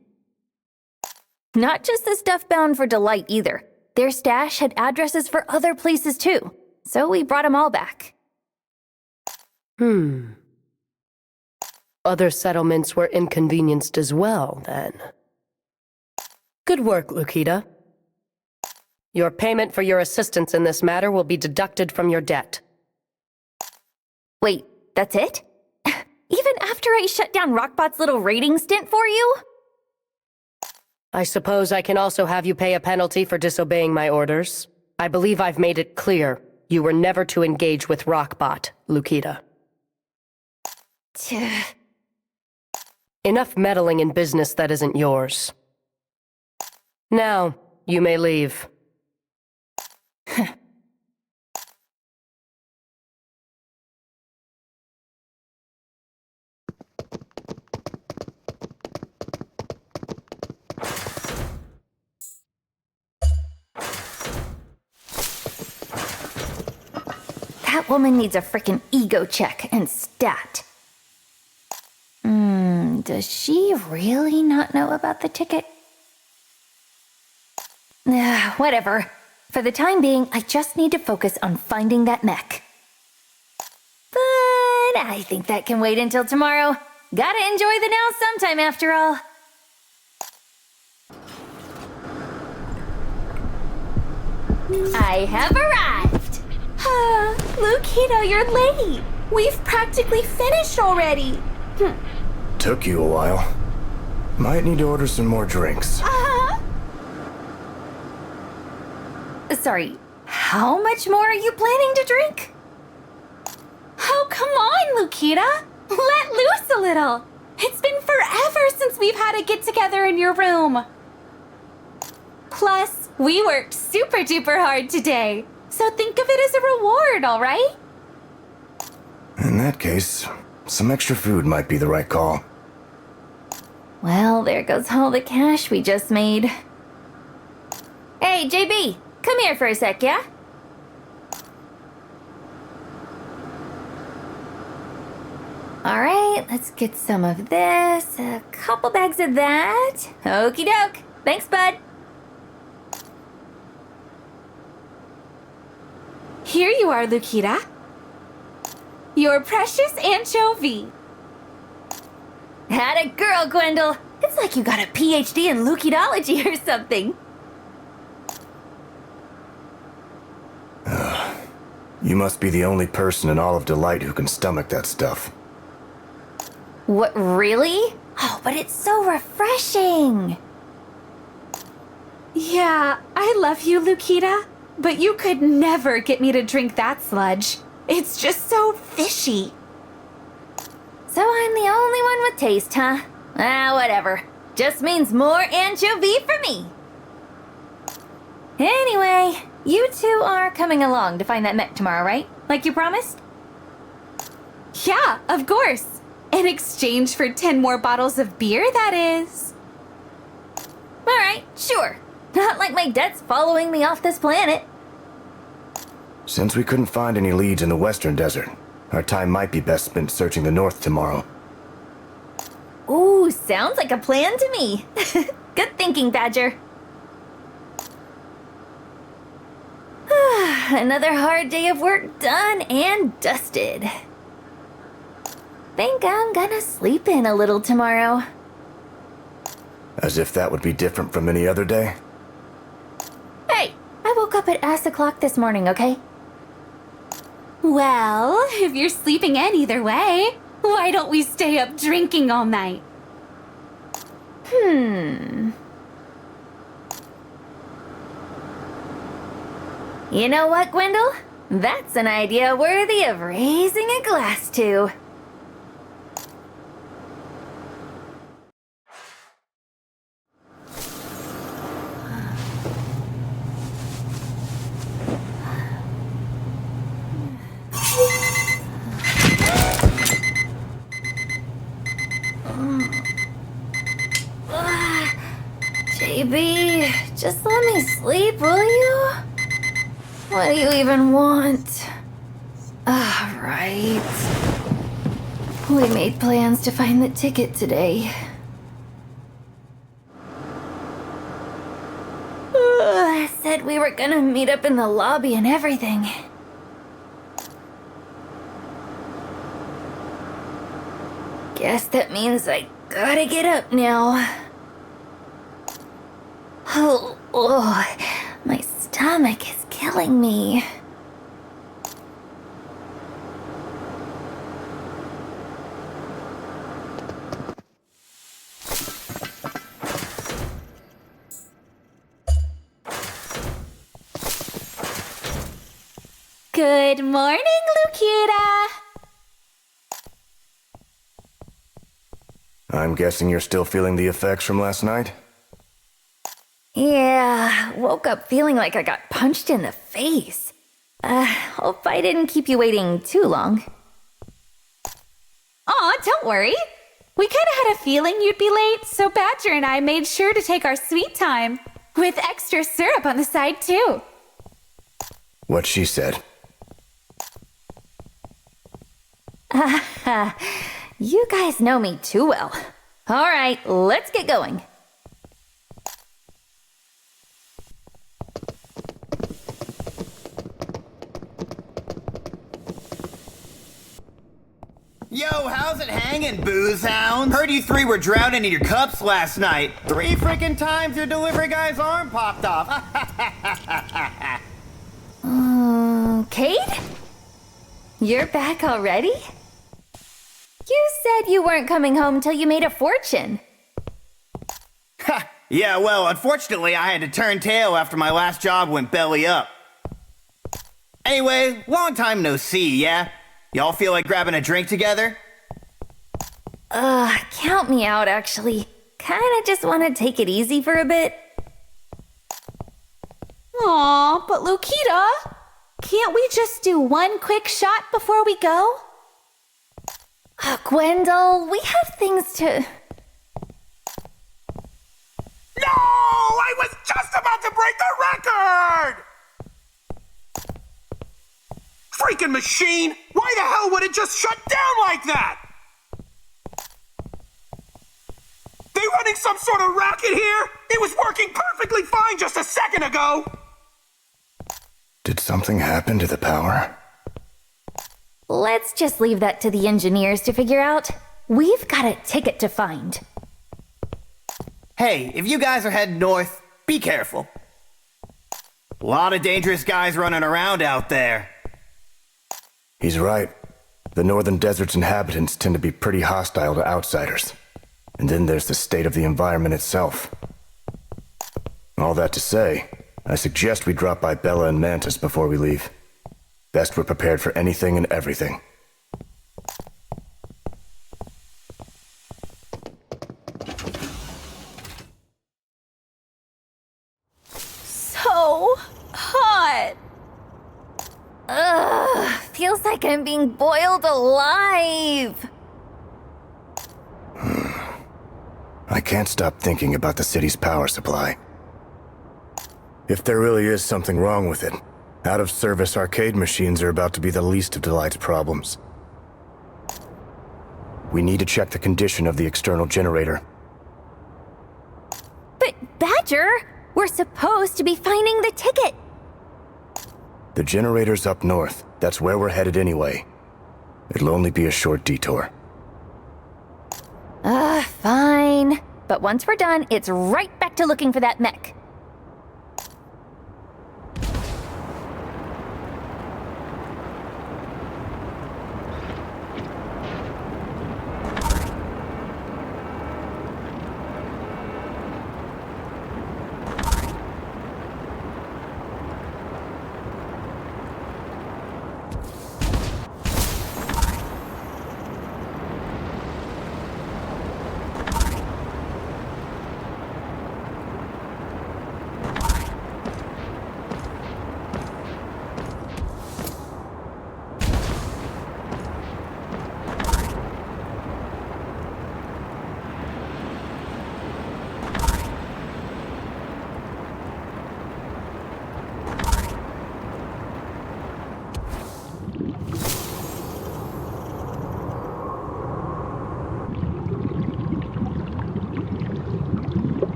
Not just the stuff bound for Delight either. Their stash had addresses for other places too. So we brought them all back. Other settlements were inconvenienced as well, then. Good work, Lukita. Your payment for your assistance in this matter will be deducted from your debt. Wait, that's it? Even after I shut down Rockbot's little raiding stint for you? I suppose I can also have you pay a penalty for disobeying my orders. I believe I've made it clear you were never to engage with Rockbot, Lukita. Enough meddling in business that isn't yours. Now, you may leave. That woman needs a frickin' ego check and stat. Does she really not know about the ticket? Whatever. For the time being, I just need to focus on finding that mech. But I think that can wait until tomorrow. Gotta enjoy the now sometime after all. I have arrived! Lukita, you're late! We've practically finished already! Took you a while. Might need to order some more drinks. Sorry, how much more are you planning to drink? Oh, come on, Lukita! Let loose a little! It's been forever since we've had a get-together in your room! Plus, we worked super-duper hard today, so think of it as a reward, alright? In that case, some extra food might be the right call. Well, there goes all the cash we just made. Hey, JB, come here for a sec, yeah? Alright, let's get some of this, a couple bags of that. Okie doke. Thanks, bud. Here you are, Lukita. Your precious anchovy. Atta girl, Gwendol. It's like you got a PhD in Lukitology or something. You must be the only person in all of Delight who can stomach that stuff. What, really? Oh, but it's so refreshing. Yeah, I love you, Lukita, but you could never get me to drink that sludge. It's just so fishy. So I'm the only one with taste, huh? Ah, whatever. Just means more anchovy for me. Anyway, you two are coming along to find that mech tomorrow, right? Like you promised? Yeah, of course. In exchange for 10 more bottles of beer, that is. Alright, sure. Not like my debt's following me off this planet. Since we couldn't find any leads in the western desert, our time might be best spent searching the north tomorrow. Ooh, sounds like a plan to me. Good thinking, Badger. Another hard day of work done and dusted. Think I'm gonna sleep in a little tomorrow. As if that would be different from any other day. Hey, I woke up at ass o'clock this morning, okay? Well, if you're sleeping in either way, why don't we stay up drinking all night? You know what, Gwendol? That's an idea worthy of raising a glass to. JB, just let me sleep, will you? What do you even want? Right. We made plans to find the ticket today. Said we were gonna meet up in the lobby and everything. Guess that means I gotta get up now. Oh, my stomach is killing me. Good morning, Lukita. I'm guessing you're still feeling the effects from last night? Yeah, woke up feeling like I got punched in the face. Hope I didn't keep you waiting too long. Aw, don't worry. We kinda had a feeling you'd be late, so Badger and I made sure to take our sweet time. With extra syrup on the side, too. What she said. You guys know me too well. All right, let's get going. Yo, how's it hanging, booze hounds? Heard you three were drowning in your cups last night. 3 freaking times your delivery guy's arm popped off. Kate? You're back already? You said you weren't coming home till you made a fortune. Yeah, well, unfortunately, I had to turn tail after my last job went belly up. Anyway, long time no see, yeah? Y'all feel like grabbing a drink together? Count me out, actually. Kinda just want to take it easy for a bit. Aw, but Lukita, can't we just do one quick shot before we go? Gwendol, we have things to... No! I was just about to break the record! Freaking machine! Why the hell would it just shut down like that? running some sort of racket here? It was working perfectly fine just a second ago! Did something happen to the power? Let's just leave that to the engineers to figure out. We've got a ticket to find. Hey, if you guys are heading north, be careful. A lot of dangerous guys running around out there. He's right. The northern desert's inhabitants tend to be pretty hostile to outsiders. And then there's the state of the environment itself. All that to say, I suggest we drop by Bella and Mantis before we leave. Best we're prepared for anything and everything. So hot. Ugh, feels like I'm being boiled alive. I can't stop thinking about the city's power supply. If there really is something wrong with it, out-of-service arcade machines are about to be the least of Delight's problems. We need to check the condition of the external generator. But Badger, we're supposed to be finding the ticket. The generator's up north. That's where we're headed anyway. It'll only be a short detour. Fine. But once we're done, it's right back to looking for that mech.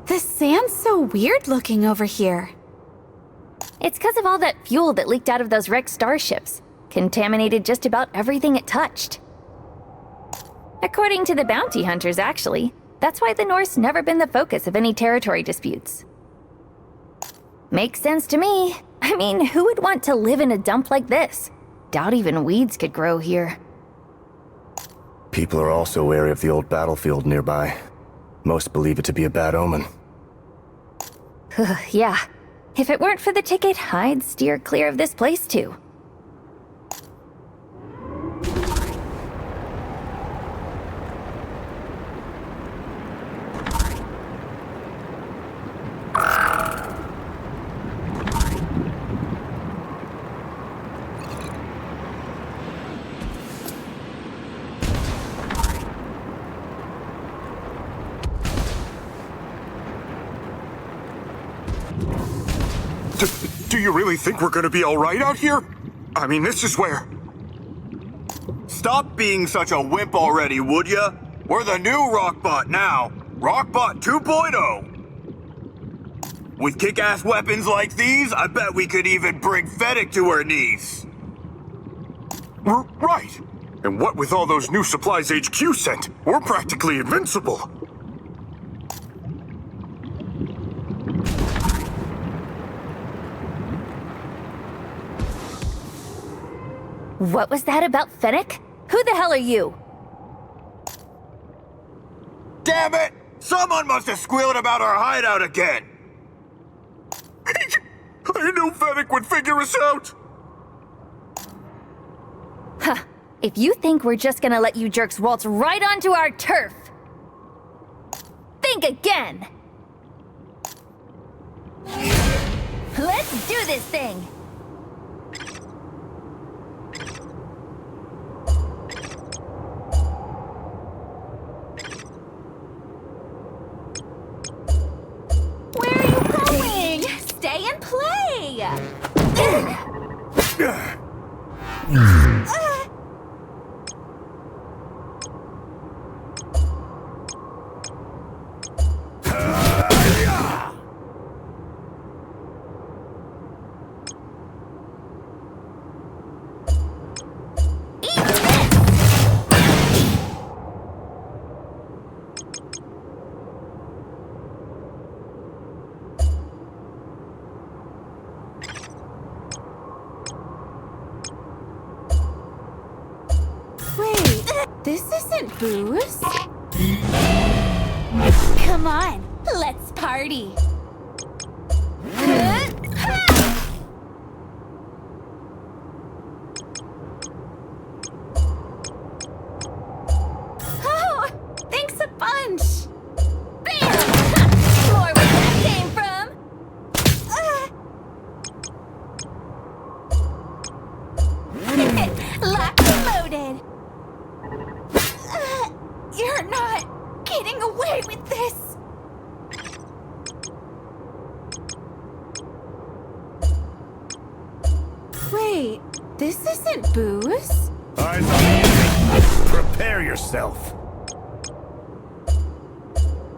The sand's so weird looking over here. It's because of all that fuel that leaked out of those wrecked starships. Contaminated just about everything it touched. According to the bounty hunters, actually. That's why the North's never been the focus of any territory disputes. Makes sense to me. I mean, who would want to live in a dump like this? Doubt even weeds could grow here. People are also wary of the old battlefield nearby. Most believe it to be a bad omen. Yeah. If it weren't for the ticket, I'd steer clear of this place too. Do you really think we're gonna be alright out here? I mean, this is where... Stop being such a wimp already, would ya? We're the new Rockbot now. Rockbot 2.0. With kick-ass weapons like these, I bet we could even bring Fennec to her knees. Right. And what with all those new supplies HQ sent, we're practically invincible. What was that about Fennec? Who the hell are you? Damn it! Someone must have squealed about our hideout again! I knew Fennec would figure us out! Huh. If you think we're just gonna let you jerks waltz right onto our turf, think again! Let's do this thing! Where are you going? Stay and play! this isn't booze. Come on, let's party. Oh, thanks a bunch. Bam! More where that came from. Locked and loaded. You're not getting away with this. Wait, this isn't booze? Eyes on the enemy. Prepare yourself.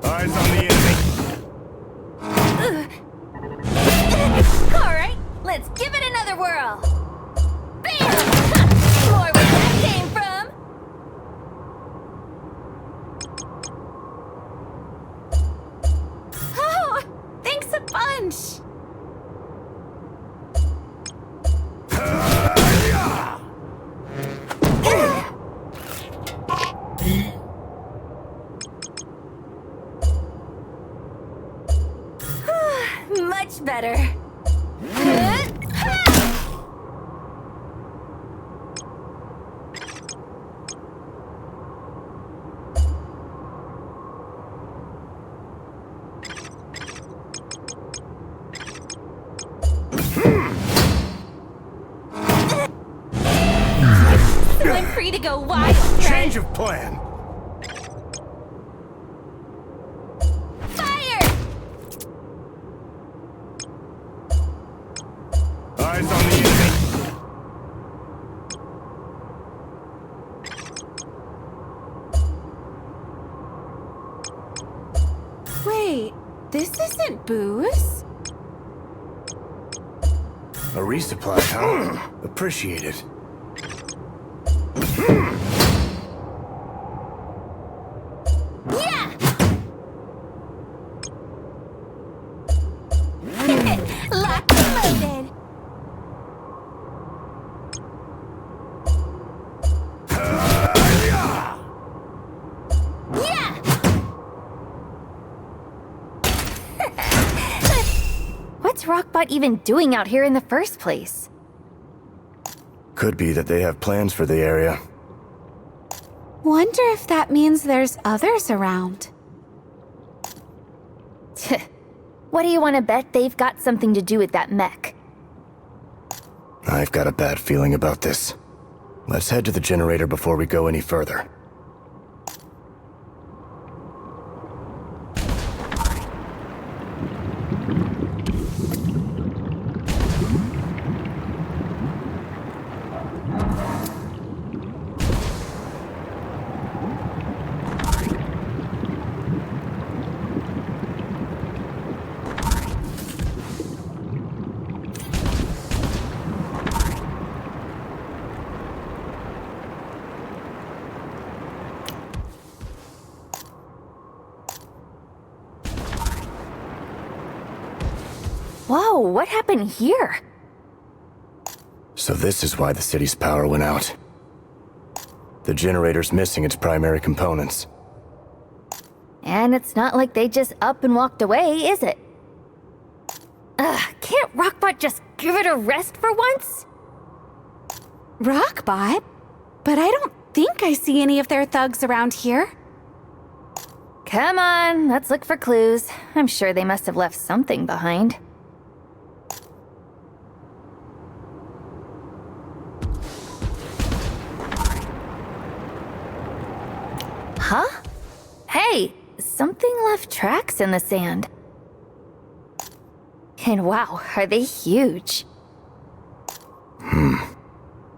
Eyes on the enemy. All right, let's give it another whirl. Bam! More where that came from. Oh, thanks a bunch. Much better. So I'm free to go wild, right? Change of plan. Fire! Eyes on the enemy. Wait, this isn't booze? A resupply, huh? Appreciate it. Yeah! Locked and loaded. Yeah! What's Rockbot even doing out here in the first place? Could be that they have plans for the area. Wonder if that means there's others around. What do you want to bet they've got something to do with that mech? I've got a bad feeling about this. Let's head to the generator before we go any further. Whoa, what happened here? So this is why the city's power went out. The generator's missing its primary components. And it's not like they just up and walked away, is it? Can't Rockbot just give it a rest for once? Rockbot? But I don't think I see any of their thugs around here. Come on, let's look for clues. I'm sure they must have left something behind. Huh? Hey, something left tracks in the sand. And wow, are they huge?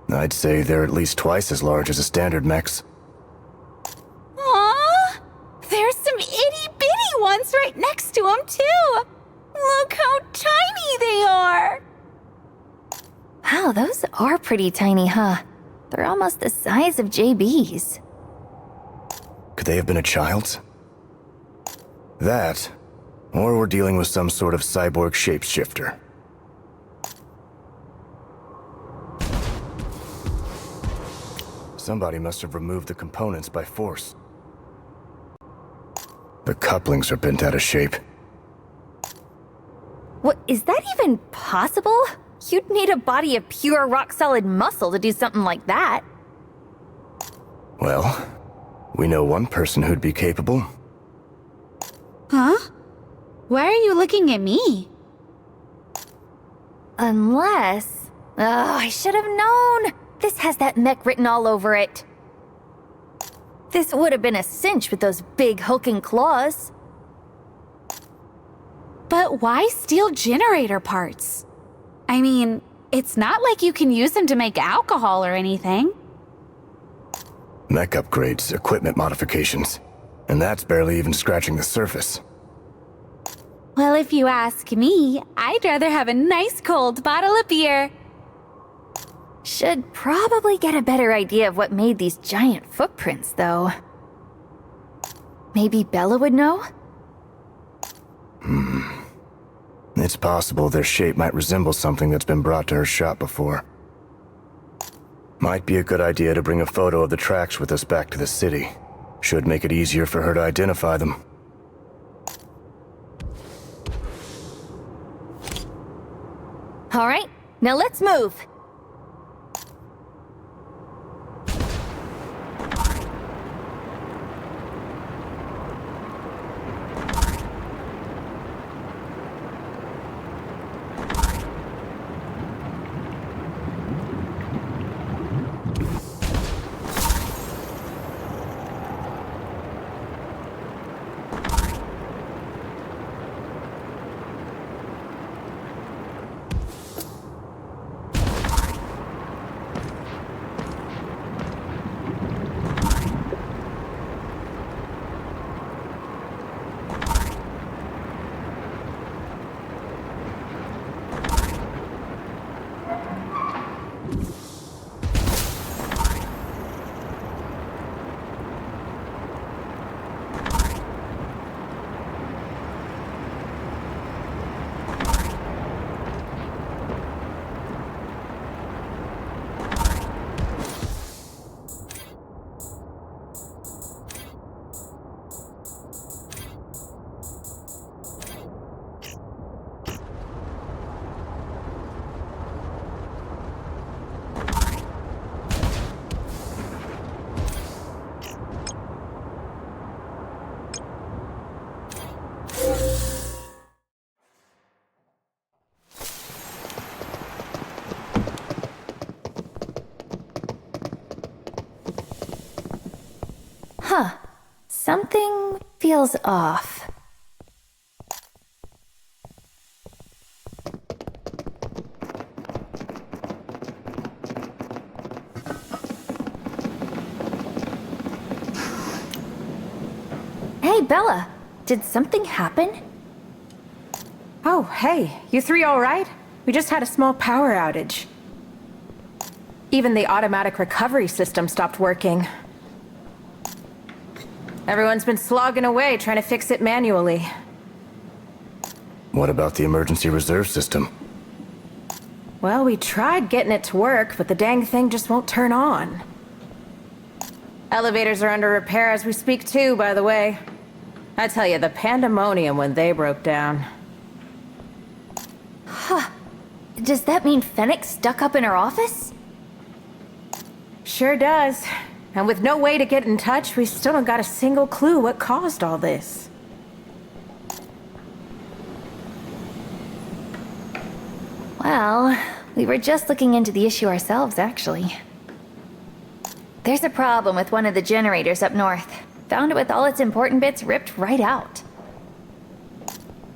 I'd say they're at least twice as large as a standard mech's. Aww! There's some itty-bitty ones right next to them, too! Look how tiny they are! Wow, those are pretty tiny, huh? They're almost the size of JB's. Could they have been a child's? That, or we're dealing with some sort of cyborg shapeshifter. Somebody must have removed the components by force. The couplings are bent out of shape. What, is that even possible? You'd need a body of pure rock-solid muscle to do something like that. Well, we know one person who'd be capable. Huh? Why are you looking at me? Unless... Oh, I should have known! This has that mech written all over it. This would have been a cinch with those big hulking claws. But why steal generator parts? I mean, it's not like you can use them to make alcohol or anything. Mech upgrades, equipment modifications. And that's barely even scratching the surface. Well, if you ask me, I'd rather have a nice cold bottle of beer. Should probably get a better idea of what made these giant footprints, though. Maybe Bella would know? It's possible their shape might resemble something that's been brought to her shop before. Might be a good idea to bring a photo of the tracks with us back to the city. Should make it easier for her to identify them. All right, now let's move. Huh. Something feels off. Hey, Bella. Did something happen? Oh, hey, you three all right? We just had a small power outage. Even the automatic recovery system stopped working. Everyone's been slogging away trying to fix it manually. What about the emergency reserve system? Well, we tried getting it to work, but the dang thing just won't turn on. Elevators are under repair as we speak too, by the way. I tell you, the pandemonium when they broke down. Huh. Does that mean Fennec's stuck up in her office? Sure does. And with no way to get in touch, we still don't got a single clue what caused all this. Well, we were just looking into the issue ourselves, actually. There's a problem with one of the generators up north. Found it with all its important bits ripped right out.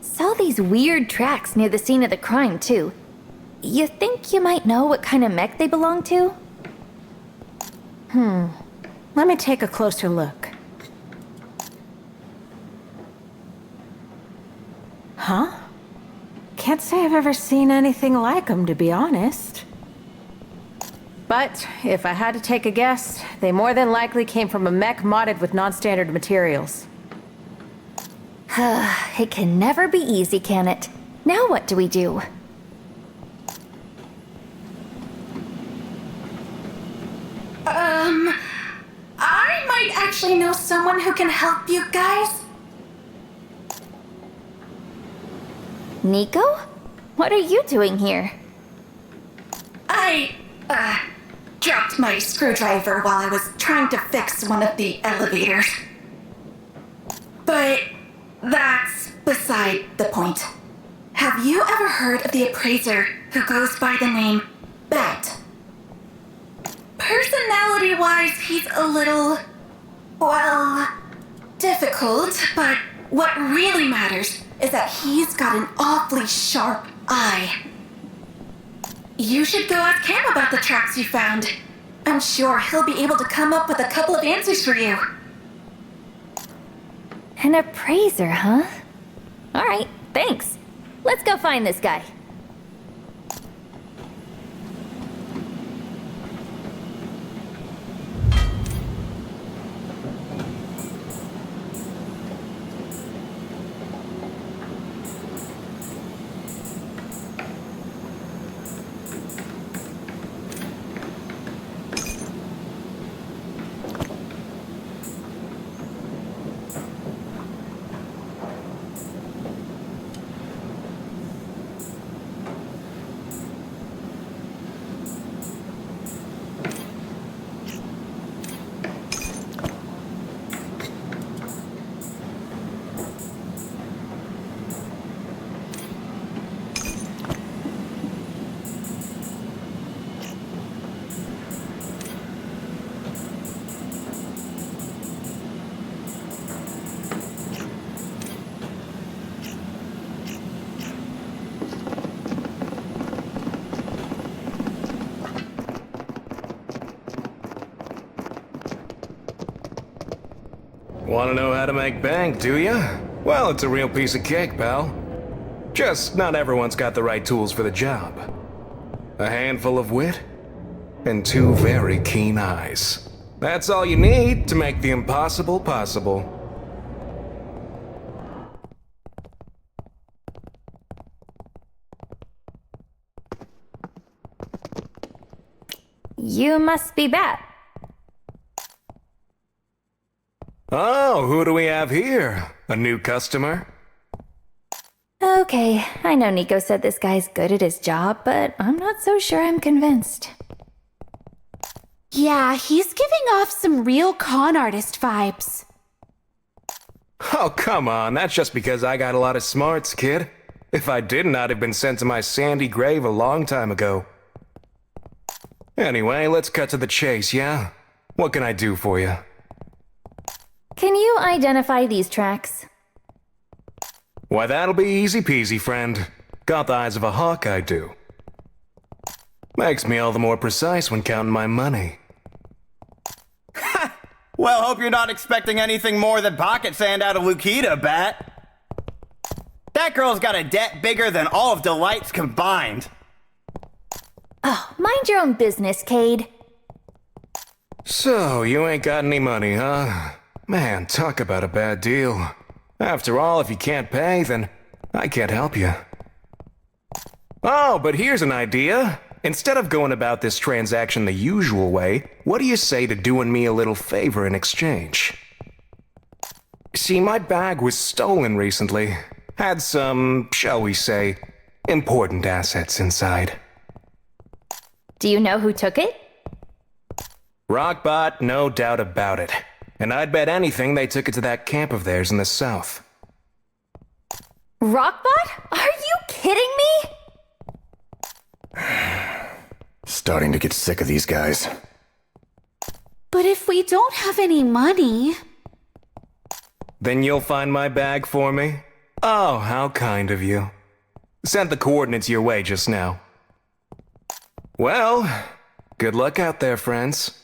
Saw these weird tracks near the scene of the crime, too. You think you might know what kind of mech they belong to? Let me take a closer look. Huh? Can't say I've ever seen anything like them, to be honest. But if I had to take a guess, they more than likely came from a mech modded with non-standard materials. It can never be easy, can it? Now what do we do? actually know someone who can help you guys? Nico? What are you doing here? I, dropped my screwdriver while I was trying to fix one of the elevators. But that's beside the point. Have you ever heard of the appraiser who goes by the name Bet? Personality-wise, he's a little, well, difficult, but what really matters is that he's got an awfully sharp eye. You should go ask him about the tracks you found. I'm sure he'll be able to come up with a couple of answers for you. An appraiser, huh? Alright, thanks. Let's go find this guy. Want to know how to make bank, do ya? Well, it's a real piece of cake, pal. Just not everyone's got the right tools for the job. A handful of wit, and two very keen eyes. That's all you need to make the impossible possible. You must be Bat. Oh, who do we have here? A new customer? Okay, I know Nico said this guy's good at his job, but I'm not so sure I'm convinced. Yeah, he's giving off some real con artist vibes. Oh, come on, that's just because I got a lot of smarts, kid. If I didn't, I'd have been sent to my sandy grave a long time ago. Anyway, let's cut to the chase, yeah? What can I do for you? Can you identify these tracks? Why, that'll be easy peasy, friend. Got the eyes of a hawk, I do. Makes me all the more precise when counting my money. Well, hope you're not expecting anything more than pocket sand out of Lukita, Bat. That girl's got a debt bigger than all of Delight's combined. Oh, mind your own business, Cade. So, you ain't got any money, huh? Man, talk about a bad deal. After all, if you can't pay, then I can't help you. Oh, but here's an idea. Instead of going about this transaction the usual way, what do you say to doing me a little favor in exchange? See, my bag was stolen recently. Had some, shall we say, important assets inside. Do you know who took it? Rockbot, no doubt about it. And I'd bet anything they took it to that camp of theirs in the south. Rockbot? Are you kidding me? Starting to get sick of these guys. But if we don't have any money... Then you'll find my bag for me? Oh, how kind of you. Sent the coordinates your way just now. Well, good luck out there, friends.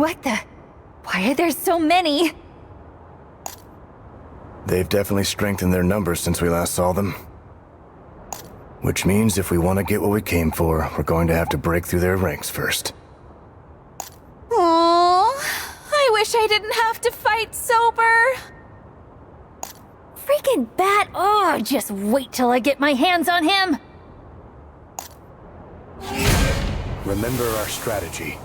What the? Why are there so many? They've definitely strengthened their numbers since we last saw them. Which means if we want to get what we came for, we're going to have to break through their ranks first. Aww, I wish I didn't have to fight sober. Freaking bat! Oh, just wait till I get my hands on him! Remember our strategy.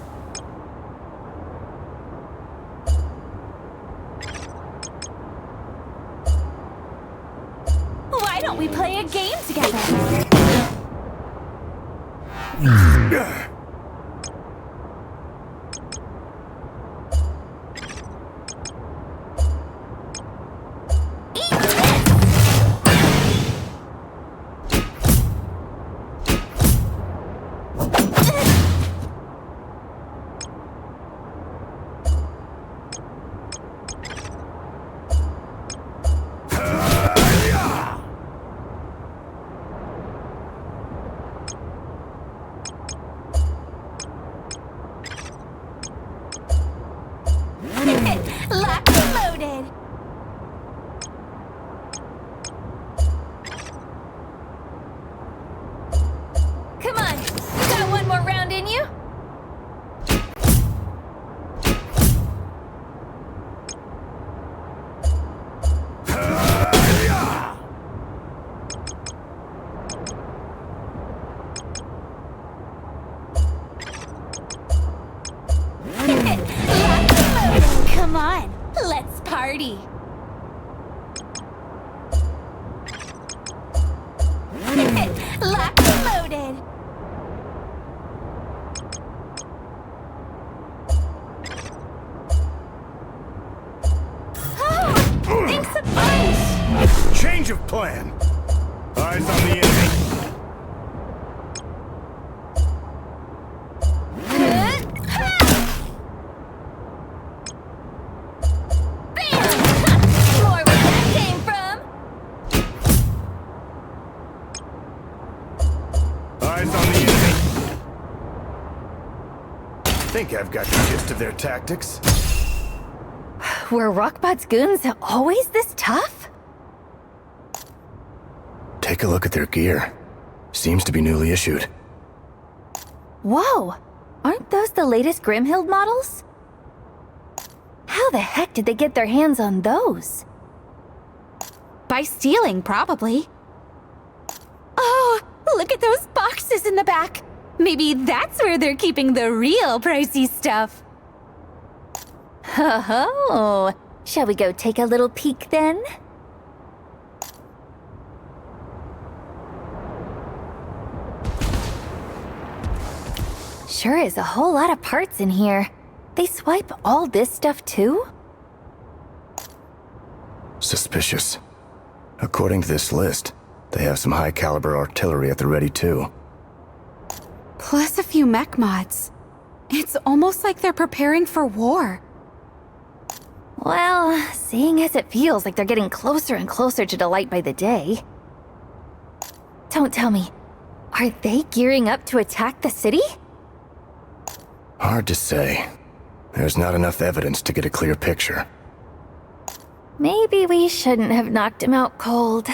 Why don't we play a game together? Locked and loaded. Come on, you got one more round in you? Come on, let's party. Locked and loaded. Oh, thanks a bunch! Change of plan. Eyes on the enemy. More where that came from! Eyes on the enemy. Think I've got the gist of their tactics. Were Rockbot's goons always this tough? Take a look at their gear. Seems to be newly issued. Whoa! Aren't those the latest Grimhild models? How the heck did they get their hands on those? By stealing, probably. Oh, look at those boxes in the back. Maybe that's where they're keeping the real pricey stuff. Oh, shall we go take a little peek then? Sure is a whole lot of parts in here. They swipe all this stuff too? Suspicious. According to this list, they have some high-caliber artillery at the ready too. Plus a few mech mods. It's almost like they're preparing for war. Well, seeing as it feels like they're getting closer and closer to delight by the day. Don't tell me, are they gearing up to attack the city? Hard to say. There's not enough evidence to get a clear picture. Maybe we shouldn't have knocked him out cold.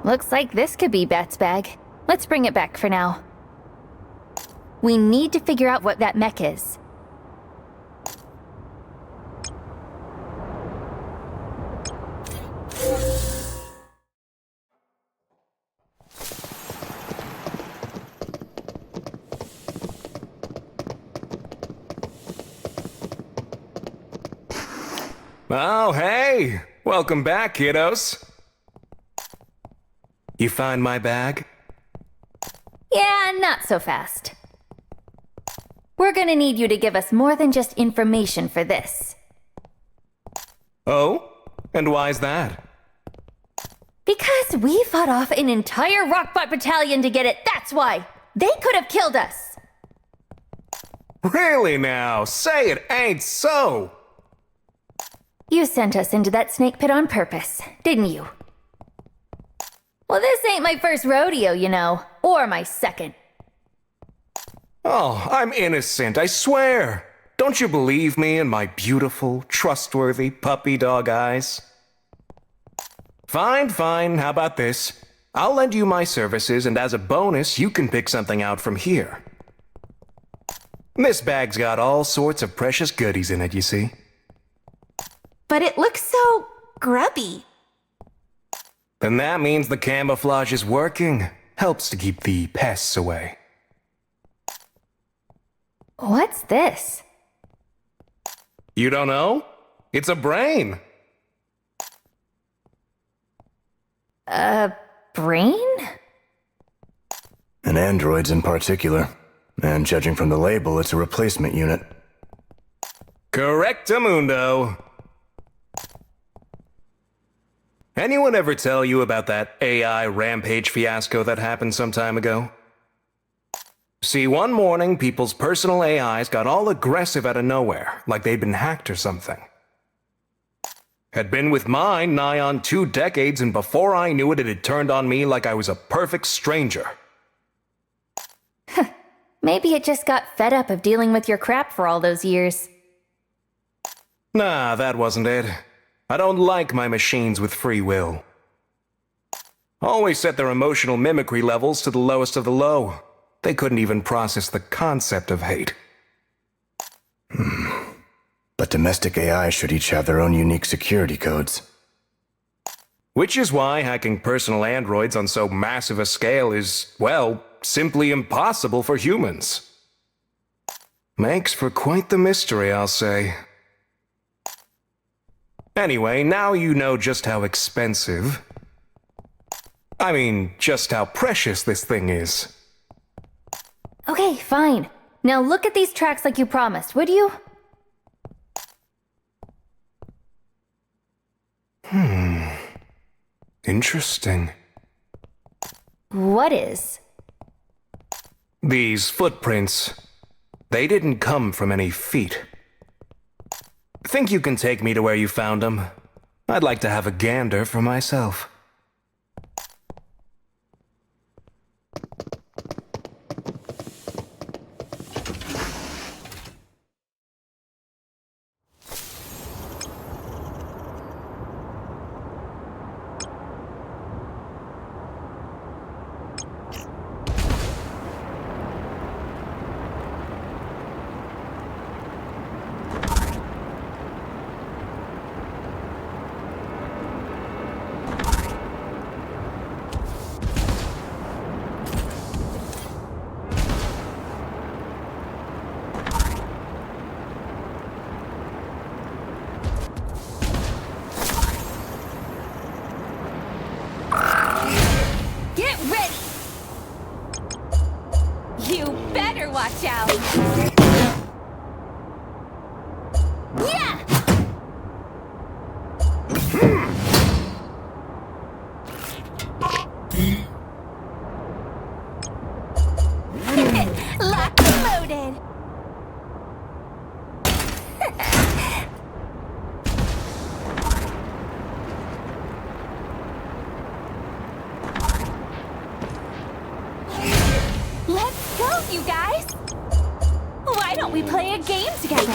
Looks like this could be Bat's bag. Let's bring it back for now. We need to figure out what that mech is. Oh, hey! Welcome back, kiddos. You find my bag? Yeah, not so fast. We're gonna need you to give us more than just information for this. Oh? And why's that? Because we fought off an entire Rockbot battalion to get it, that's why! They could have killed us! Really now? Say it ain't so! You sent us into that snake pit on purpose, didn't you? Well, this ain't my first rodeo, you know. Or my second. Oh, I'm innocent, I swear. Don't you believe me and my beautiful, trustworthy puppy dog eyes? Fine, fine, how about this? I'll lend you my services, and as a bonus, you can pick something out from here. This bag's got all sorts of precious goodies in it, you see. But it looks so grubby. Then that means the camouflage is working. Helps to keep the pests away. What's this? You don't know? It's a brain. A brain? An android's in particular. And judging from the label, it's a replacement unit. Correctamundo. Anyone ever tell you about that AI rampage fiasco that happened some time ago? See, one morning, people's personal AIs got all aggressive out of nowhere, like they'd been hacked or something. Had been with mine nigh on 2 decades, and before I knew it, it had turned on me like I was a perfect stranger. Maybe it just got fed up of dealing with your crap for all those years. Nah, that wasn't it. I don't like my machines with free will. Always set their emotional mimicry levels to the lowest of the low. They couldn't even process the concept of hate. But domestic AI should each have their own unique security codes. Which is why hacking personal androids on so massive a scale is, well, simply impossible for humans. Makes for quite the mystery, I'll say. Anyway, now you know just how expensive... I mean, just how precious this thing is. Okay, fine. Now look at these tracks like you promised, would you? Interesting. What is? These footprints, they didn't come from any feet. Think you can take me to where you found them? I'd like to have a gander for myself. Watch out! Yeah! Locked and loaded! Let's go, you guys! Why don't we play a game together?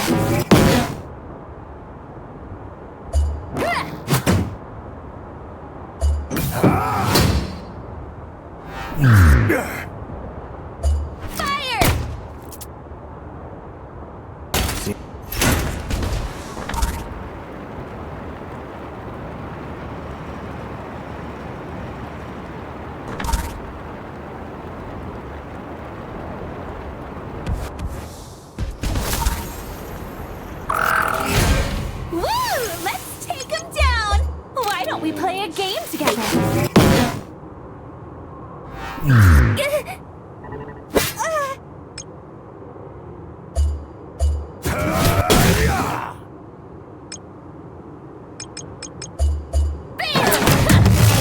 We play a game together.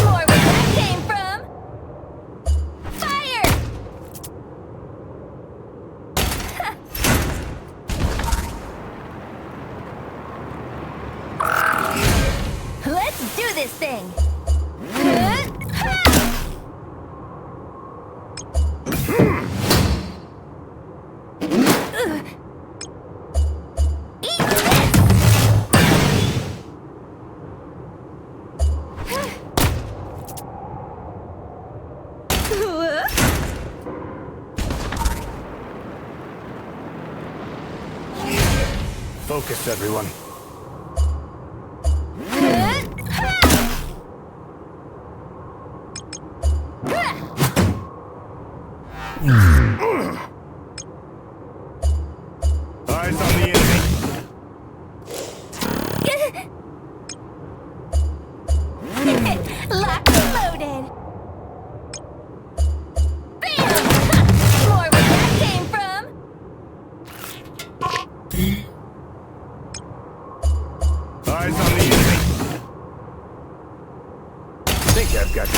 More where that came from. Fire! Let's do this thing! Focus, everyone. Eyes on the enemy. Locked and loaded. Bam! More where that came from. Eyes on the enemy. Think I've got you.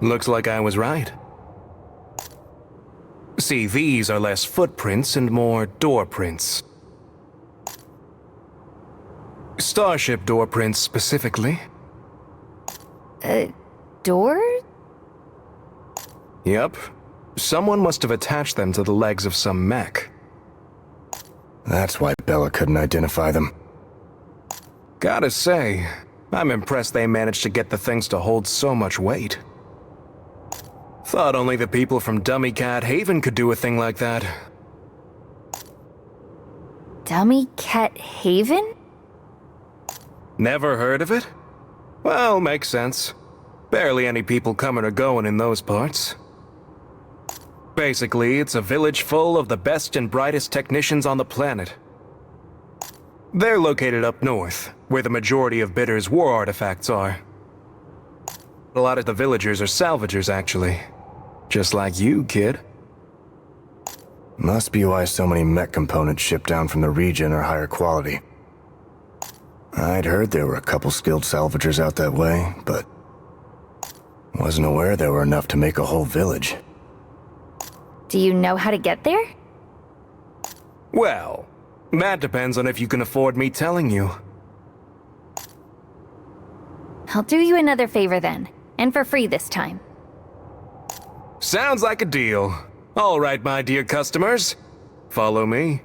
Looks like I was right. See, these are less footprints and more door prints. Starship door prints specifically. Door? Yep. Someone must have attached them to the legs of some mech. That's why Bella couldn't identify them. Gotta say, I'm impressed they managed to get the things to hold so much weight. Thought only the people from Dummy Cat Haven could do a thing like that. Dummy Cat Haven? Never heard of it? Well, makes sense. Barely any people coming or going in those parts. Basically, it's a village full of the best and brightest technicians on the planet. They're located up north, where the majority of Bitter's war artifacts are. A lot of the villagers are salvagers, actually. Just like you, kid. Must be why so many mech components shipped down from the region are higher quality. I'd heard there were a couple skilled salvagers out that way, but wasn't aware there were enough to make a whole village. Do you know how to get there? Well, that depends on if you can afford me telling you. I'll do you another favor then, and for free this time. Sounds like a deal. All right, my dear customers. Follow me.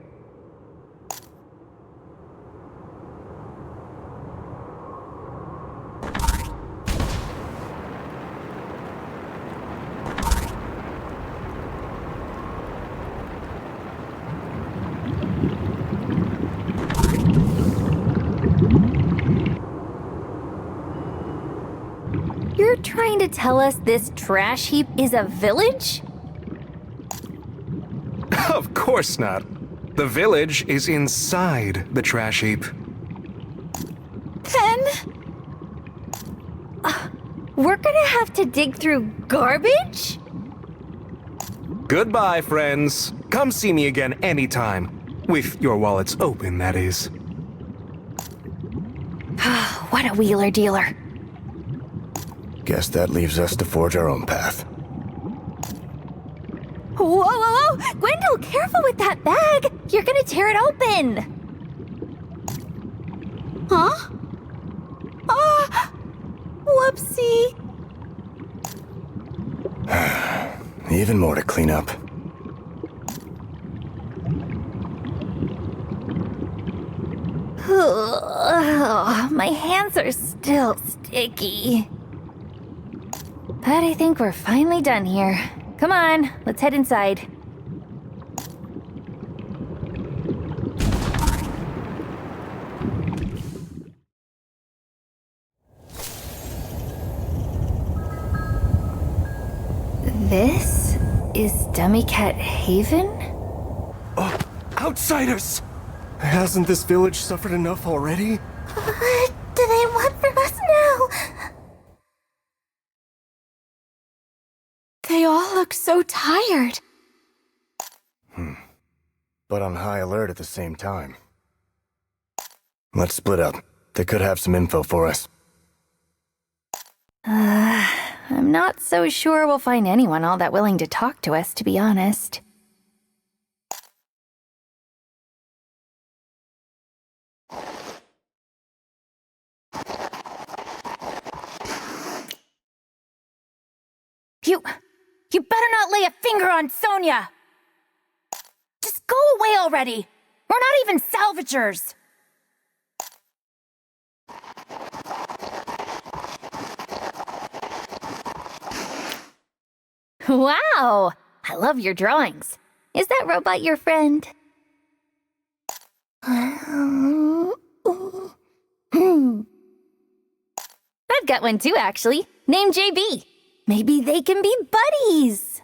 You're trying to tell us this trash heap is a village? Of course not. The village is inside the trash heap. Then... we're gonna have to dig through garbage? Goodbye, friends. Come see me again anytime. With your wallets open, that is. What a wheeler dealer. Guess that leaves us to forge our own path. Whoa, whoa, whoa! Gwendol, careful with that bag! You're gonna tear it open! Huh? Ah! Whoopsie! Even more to clean up. My hands are still sticky. But I think we're finally done here. Come on, let's head inside. Dummy Cat Haven? Oh, outsiders! Hasn't this village suffered enough already? What do they want from us now? They all look so tired. But on high alert at the same time. Let's split up. They could have some info for us. I'm not so sure we'll find anyone all that willing to talk to us, to be honest. You better not lay a finger on Sonia! Just go away already! We're not even salvagers! Wow! I love your drawings. Is that robot your friend? I've got one too, actually. Named JB. Maybe they can be buddies.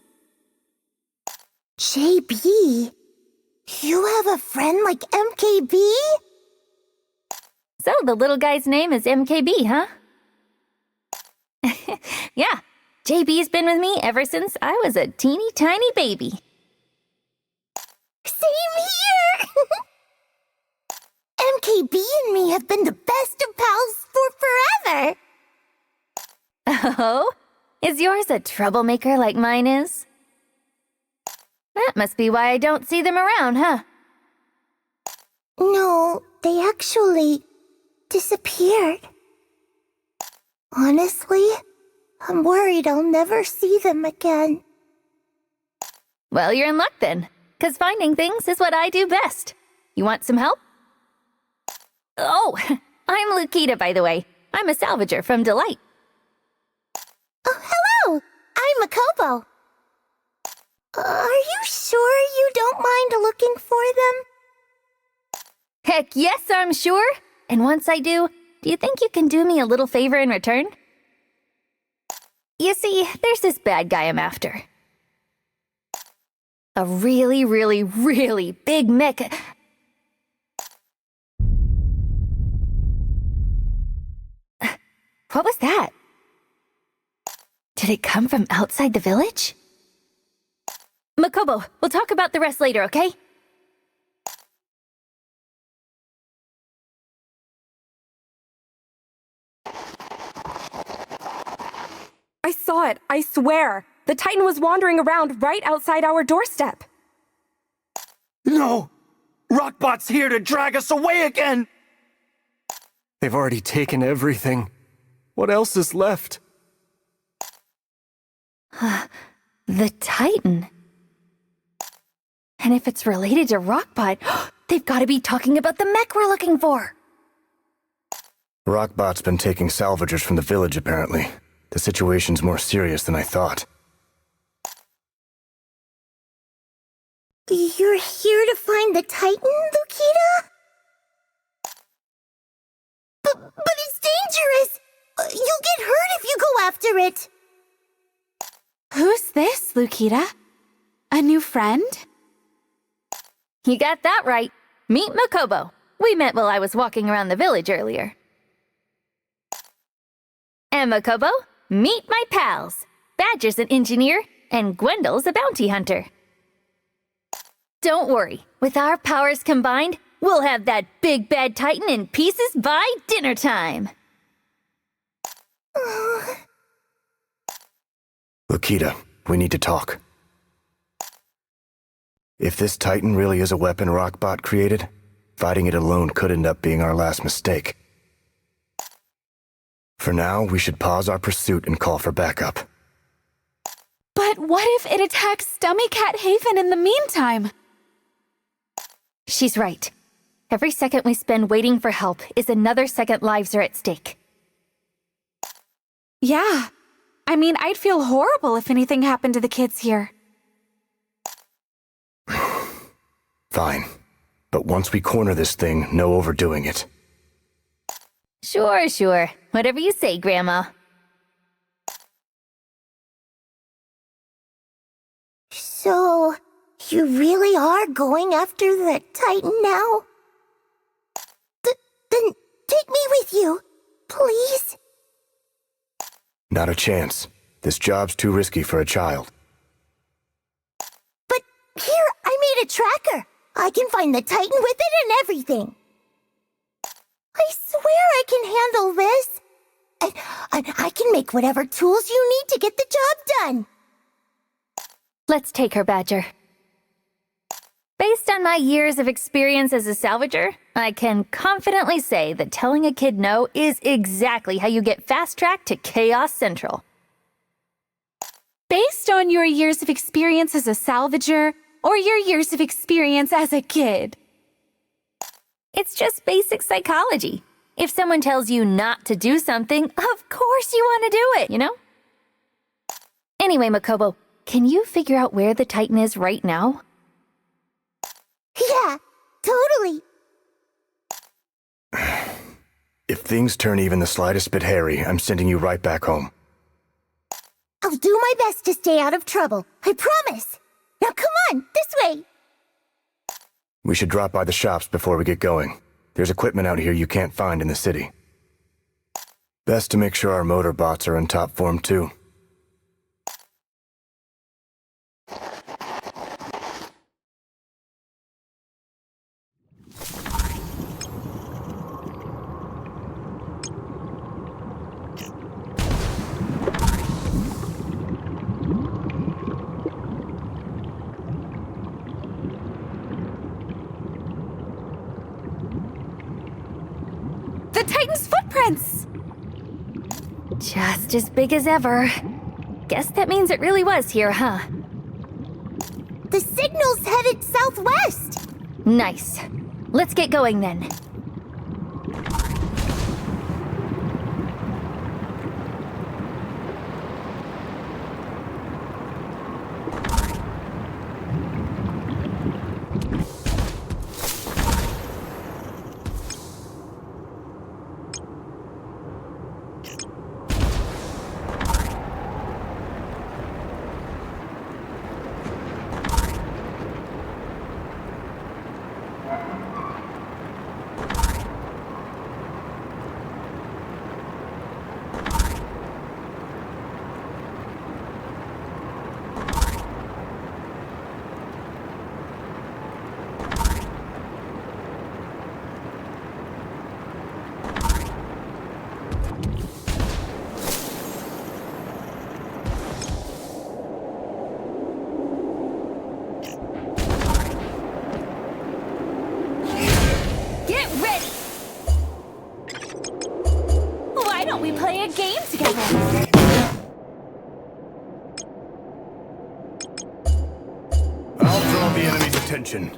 JB? You have a friend like MKB? So the little guy's name is MKB, huh? Yeah, JB's been with me ever since I was a teeny tiny baby. Same here! MKB and me have been the best of pals for forever! Oh? Is yours a troublemaker like mine is? That must be why I don't see them around, huh? No, they actually disappeared. Honestly, I'm worried I'll never see them again. Well, you're in luck then, 'cause finding things is what I do best. You want some help? Oh, I'm Lukita, by the way. I'm a salvager from Delight. Oh, hello! I'm Makobo. Are you sure you don't mind looking for them? Heck yes, I'm sure. And once I do you think you can do me a little favor in return? You see, there's this bad guy I'm after. A really, really, really big mech. What was that? Did it come from outside the village? Makobo, we'll talk about the rest later, okay? I saw it, I swear. The Titan was wandering around right outside our doorstep. No! Rockbot's here to drag us away again! They've already taken everything. What else is left? The Titan. And if it's related to Rockbot, they've got to be talking about the mech we're looking for. Rockbot's been taking salvagers from the village, apparently. The situation's more serious than I thought. You're here to find the Titan, Lukita? But it's dangerous! You'll get hurt if you go after it! Who's this, Lukita? A new friend? You got that right. Meet Makobo. We met while I was walking around the village earlier. And Makobo, meet my pals. Badger's an engineer, and Gwendol's a bounty hunter. Don't worry, with our powers combined, we'll have that big bad Titan in pieces by dinner time. Lukita, we need to talk. If this Titan really is a weapon Rockbot created, fighting it alone could end up being our last mistake. For now, we should pause our pursuit and call for backup. But what if it attacks Dummy Cat Haven in the meantime? She's right. Every second we spend waiting for help is another second lives are at stake. Yeah. I mean, I'd feel horrible if anything happened to the kids here. Fine. But once we corner this thing, no overdoing it. Sure. Whatever you say, Grandma. So, You really are going after the Titan now? Then take me with you, please? Not a chance. This job's too risky for a child. But here, I made a tracker. I can find the Titan with it and everything. I swear I can handle this. And I can make whatever tools you need to get the job done. Let's take her, Badger. Based on my years of experience as a salvager, I can confidently say that telling a kid no is exactly how you get fast-tracked to Chaos Central. Based on your years of experience as a salvager, or your years of experience as a kid? It's just basic psychology. If someone tells you not to do something, of course you want to do it, you know? Anyway, Makobo, can you figure out where the Titan is right now? Yeah, totally. If things turn even the slightest bit hairy, I'm sending you right back home. I'll do my best to stay out of trouble. I promise. Now come on, this way. We should drop by the shops before we get going. There's equipment out here you can't find in the city. Best to make sure our motor bots are in top form too. The Titan's footprints! Just as big as ever. Guess that means it really was here, huh? The signal's headed southwest. Nice. Let's get going then. We play a game together. I'll draw the enemy's attention.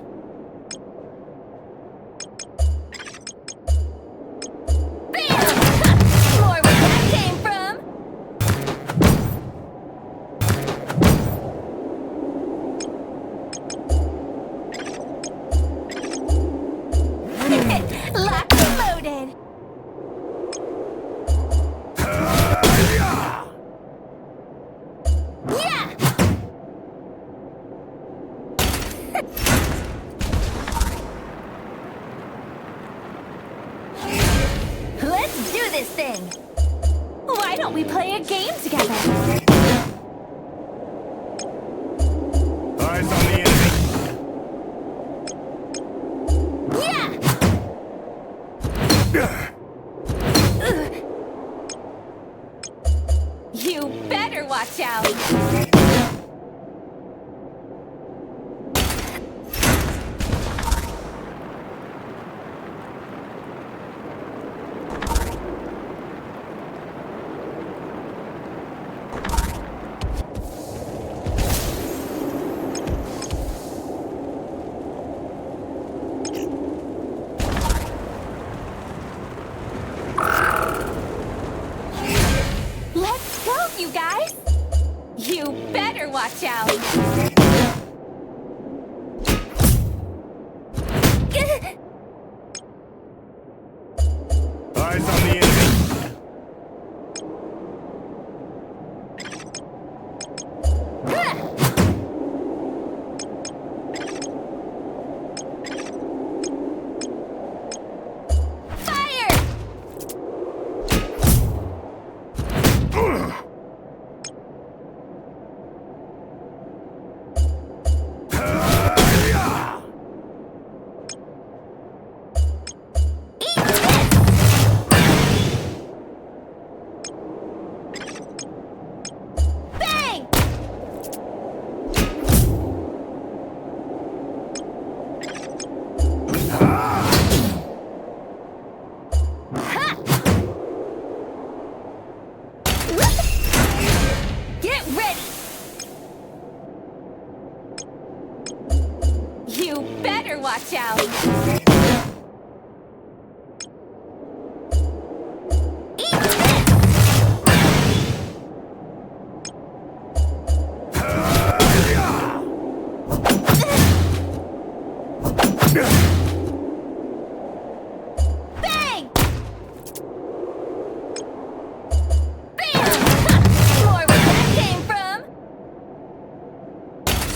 More where that came from. Locked and loaded. Let's do this thing! Why don't we play a game together? Eyes on the enemy. You better watch out! Let's go, you guys! You better watch out! Eyes on the enemy.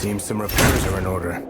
Seems some repairs are in order.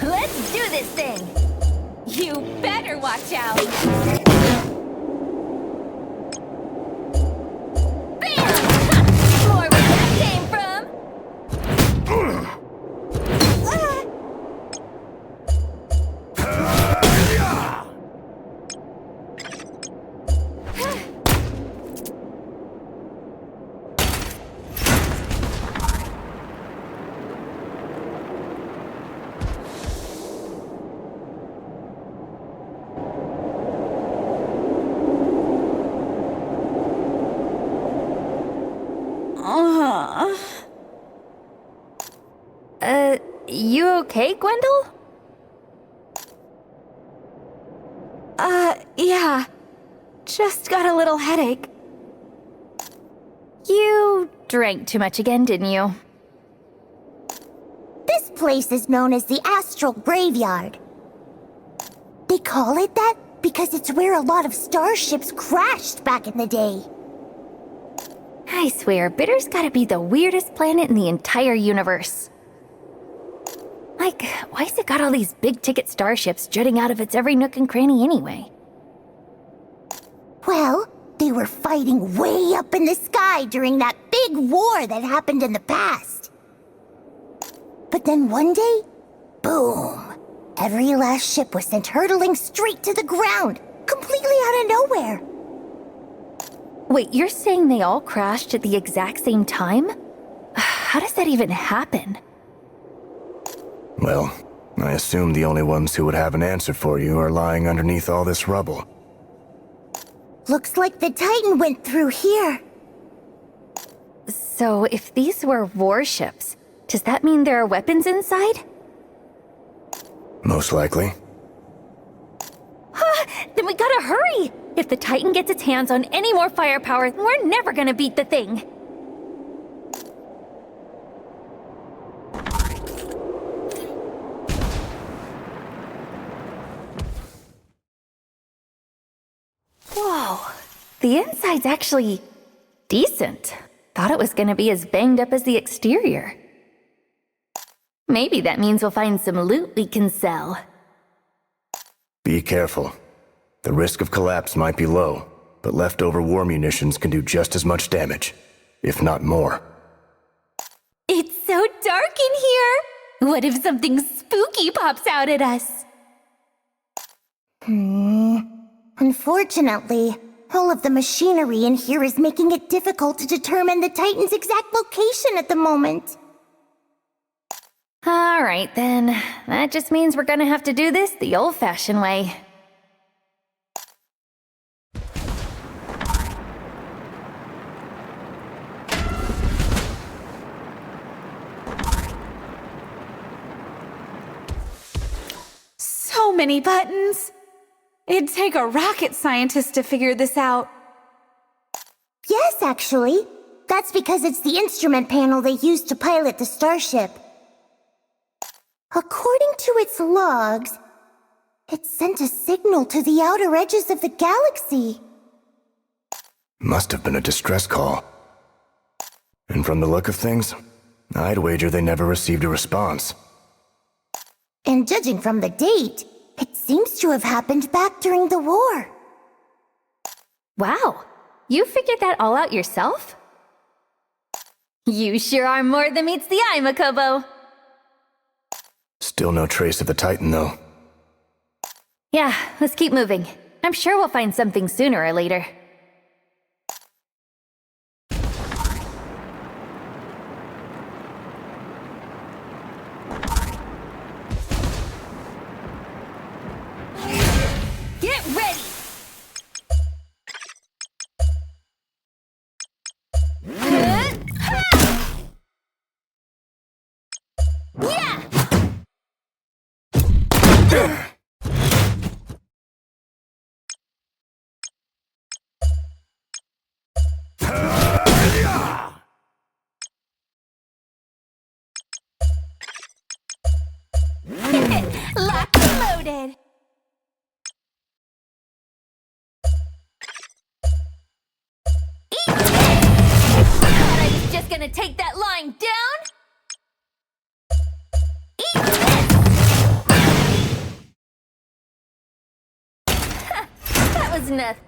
Let's do this thing! You better watch out! Bam! More where that came from! You okay, Gwendol? Yeah. Just got a little headache. You drank too much again, didn't you? This place is known as the Astral Graveyard. They call it that because it's where a lot of starships crashed back in the day. I swear, Bitter's gotta be the weirdest planet in the entire universe. Like, why's it got all these big-ticket starships jutting out of its every nook and cranny anyway? Well, they were fighting way up in the sky during that big war that happened in the past. But then one day, boom! Every last ship was sent hurtling straight to the ground, completely out of nowhere. Wait, you're saying they all crashed at the exact same time? How does that even happen? Well, I assume the only ones who would have an answer for you are lying underneath all this rubble. Looks like the Titan went through here. So, if these were warships, does that mean there are weapons inside? Most likely. Then we gotta hurry! If the Titan gets its hands on any more firepower, we're never gonna beat the thing. Whoa, the inside's actually decent. Thought it was gonna be as banged up as the exterior. Maybe that means we'll find some loot we can sell. Be careful. The risk of collapse might be low, but leftover war munitions can do just as much damage, if not more. It's so dark in here! What if something spooky pops out at us? Unfortunately, all of the machinery in here is making it difficult to determine the Titan's exact location at the moment. Alright then, that just means we're gonna have to do this the old-fashioned way. So many buttons. It'd take a rocket scientist to figure this out. Yes, actually. That's because it's the instrument panel they used to pilot the starship. According to its logs, it sent a signal to the outer edges of the galaxy. Must have been a distress call. And from the look of things, I'd wager they never received a response. And judging from the date, it seems to have happened back during the war. Wow, You figured that all out yourself? You sure are more than meets the eye, Makobo. Still no trace of the Titan, though. Yeah, let's keep moving. I'm sure we'll find something sooner or later. Get ready! Yeah! Locked and loaded! Thought I was just gonna take that line down? That was nothing.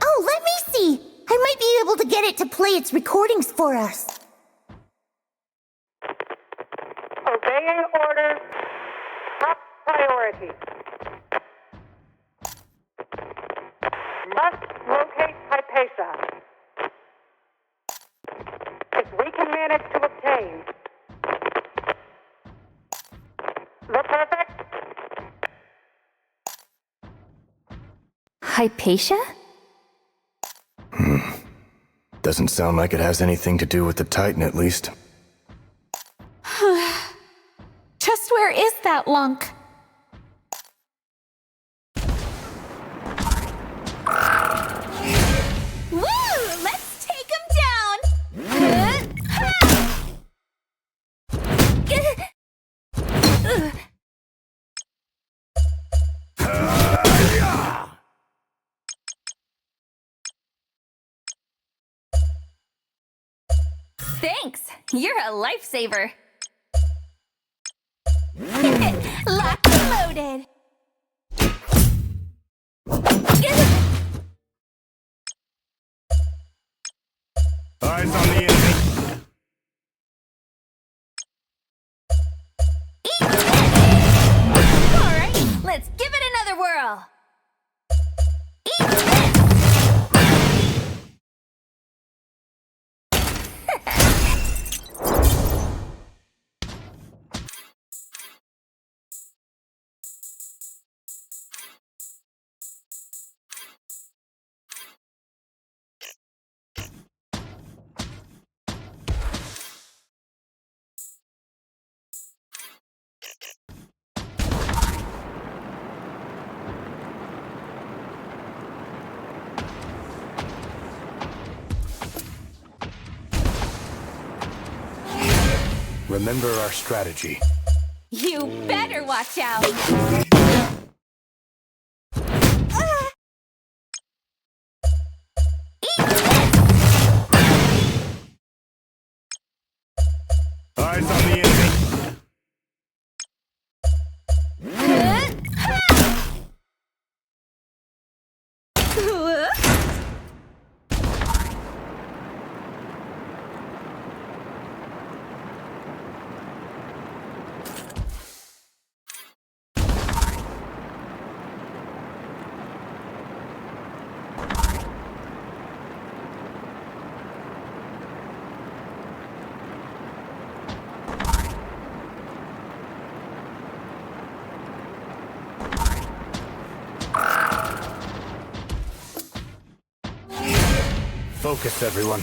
Oh, let me see. I might be able to get it to play its recordings for us. Obeying orders. Top priority. Must locate Hypatia. If we can manage to obtain the perfect Hypatia? Doesn't sound like it has anything to do with the Titan, at least. Just where is that lunk? Woo! Let's take him down! Thanks! You're a lifesaver! Locked and loaded! Eyes on the enemy. Alright, let's give it another whirl! Remember our strategy. You better watch out! Eyes on the enemy. Focus, everyone.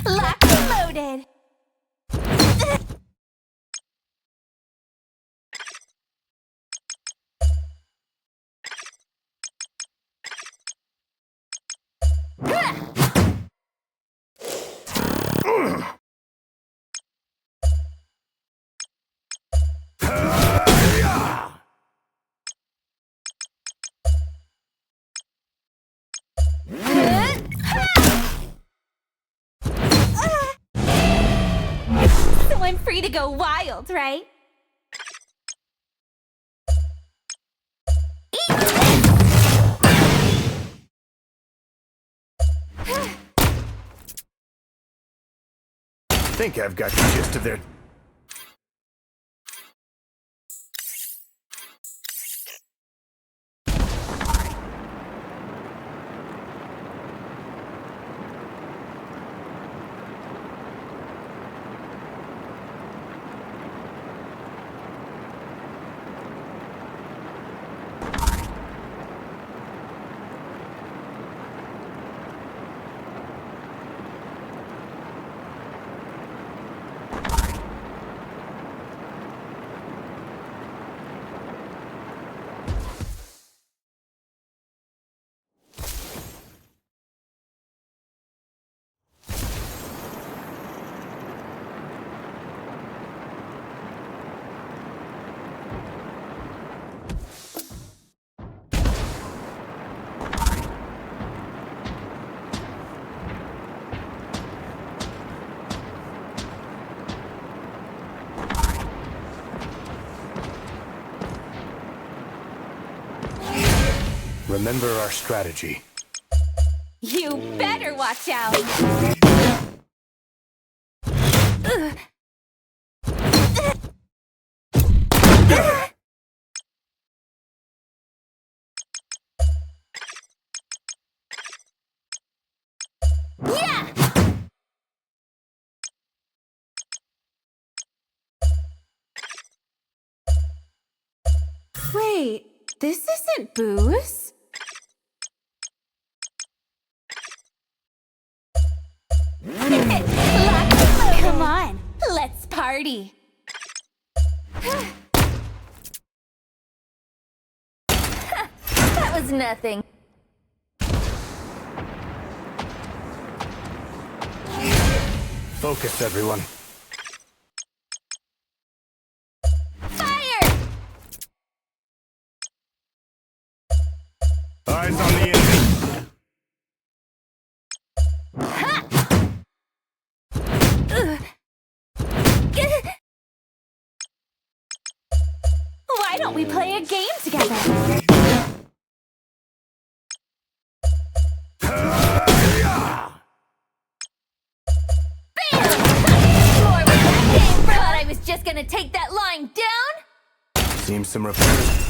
Locked and loaded! free to go wild, right? I think I've got the gist of their... Remember our strategy. You better watch out! Yeah! Wait, this isn't booze? Come on, let's party! That was nothing. Focus, everyone. Fire! Eyes on the enemy. Why don't we play a game together? Thought I was just gonna take that line down? Seems some repairs.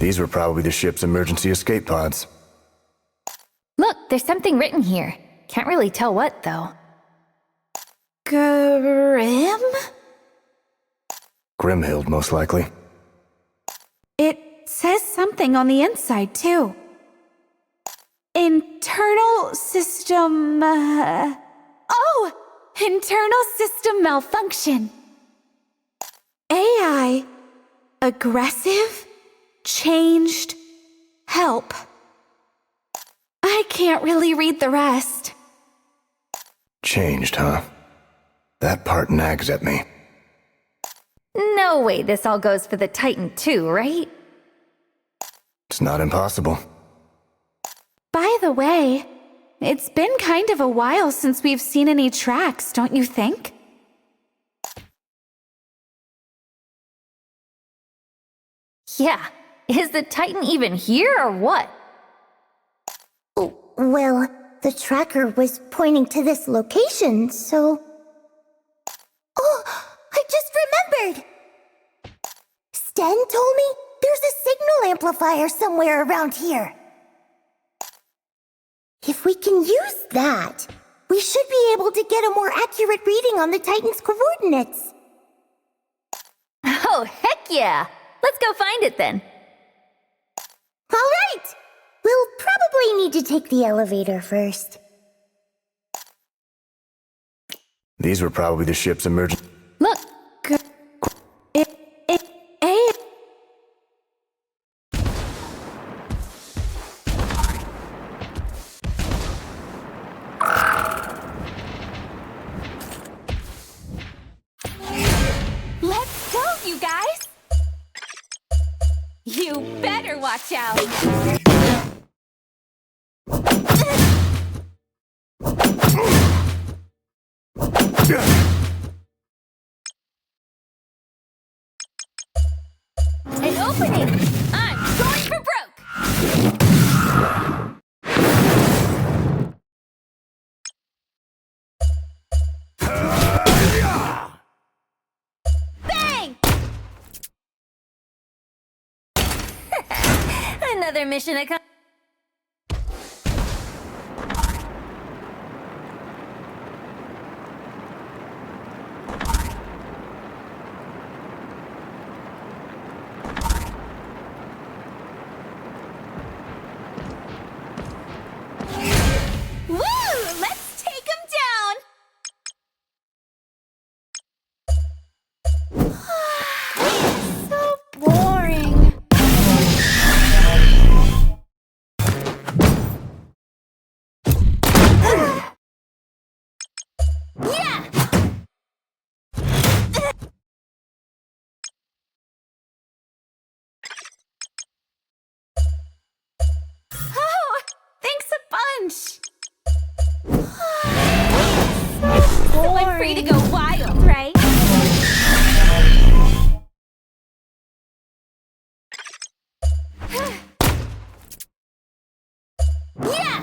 These were probably the ship's emergency escape pods. Look, there's something written here. Can't really tell what, though. Grim? Grimhild, most likely. It says something on the inside, too. Internal system... Oh! Internal system malfunction. AI. Aggressive. Changed. Help. I can't really read the rest. Changed, huh? That part nags at me. No way this all goes for the Titan too, right? It's not impossible. By the way, it's been kind of a while since we've seen any tracks, don't you think? Yeah. Is the Titan even here or what? Well, the tracker was pointing to this location, so... Oh, I just remembered! Sten told me there's a signal amplifier somewhere around here. If we can use that, we should be able to get a more accurate reading on the Titan's coordinates. Oh, heck yeah! Let's go find it then. All right! We'll probably need to take the elevator first. These were probably the ship's emergency... Look! Let's go, you guys! You better watch out! An opening! I'm going for broke! Bang! Another mission accomplished. So I'm free to go wild, right? Yeah!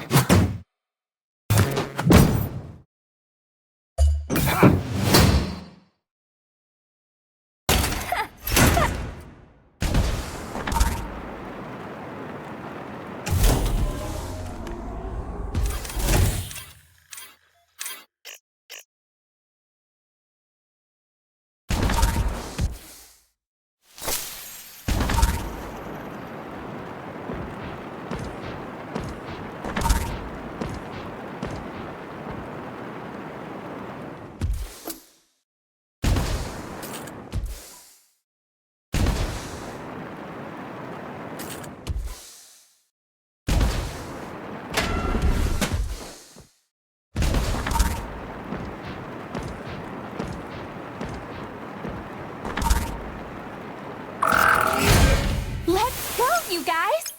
Let's go, you guys!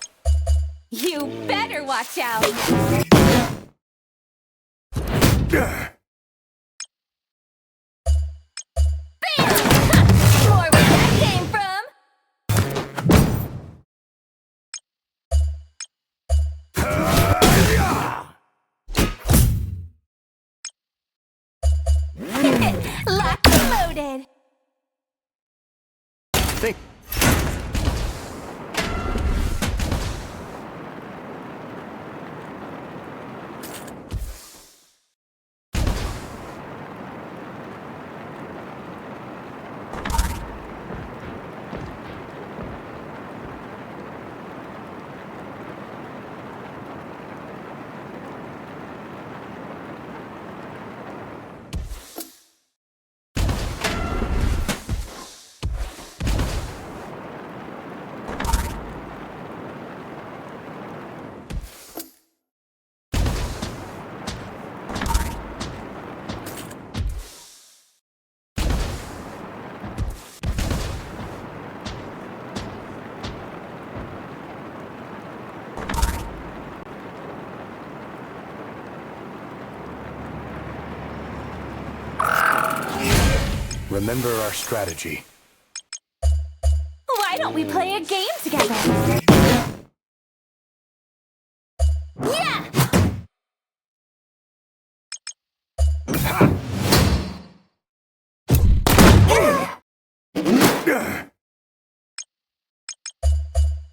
You better watch out! Bam! More where that came from! Locked and loaded! Remember our strategy. Why don't we play a game together? Yeah!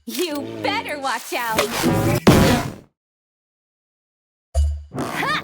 You better watch out! Ha!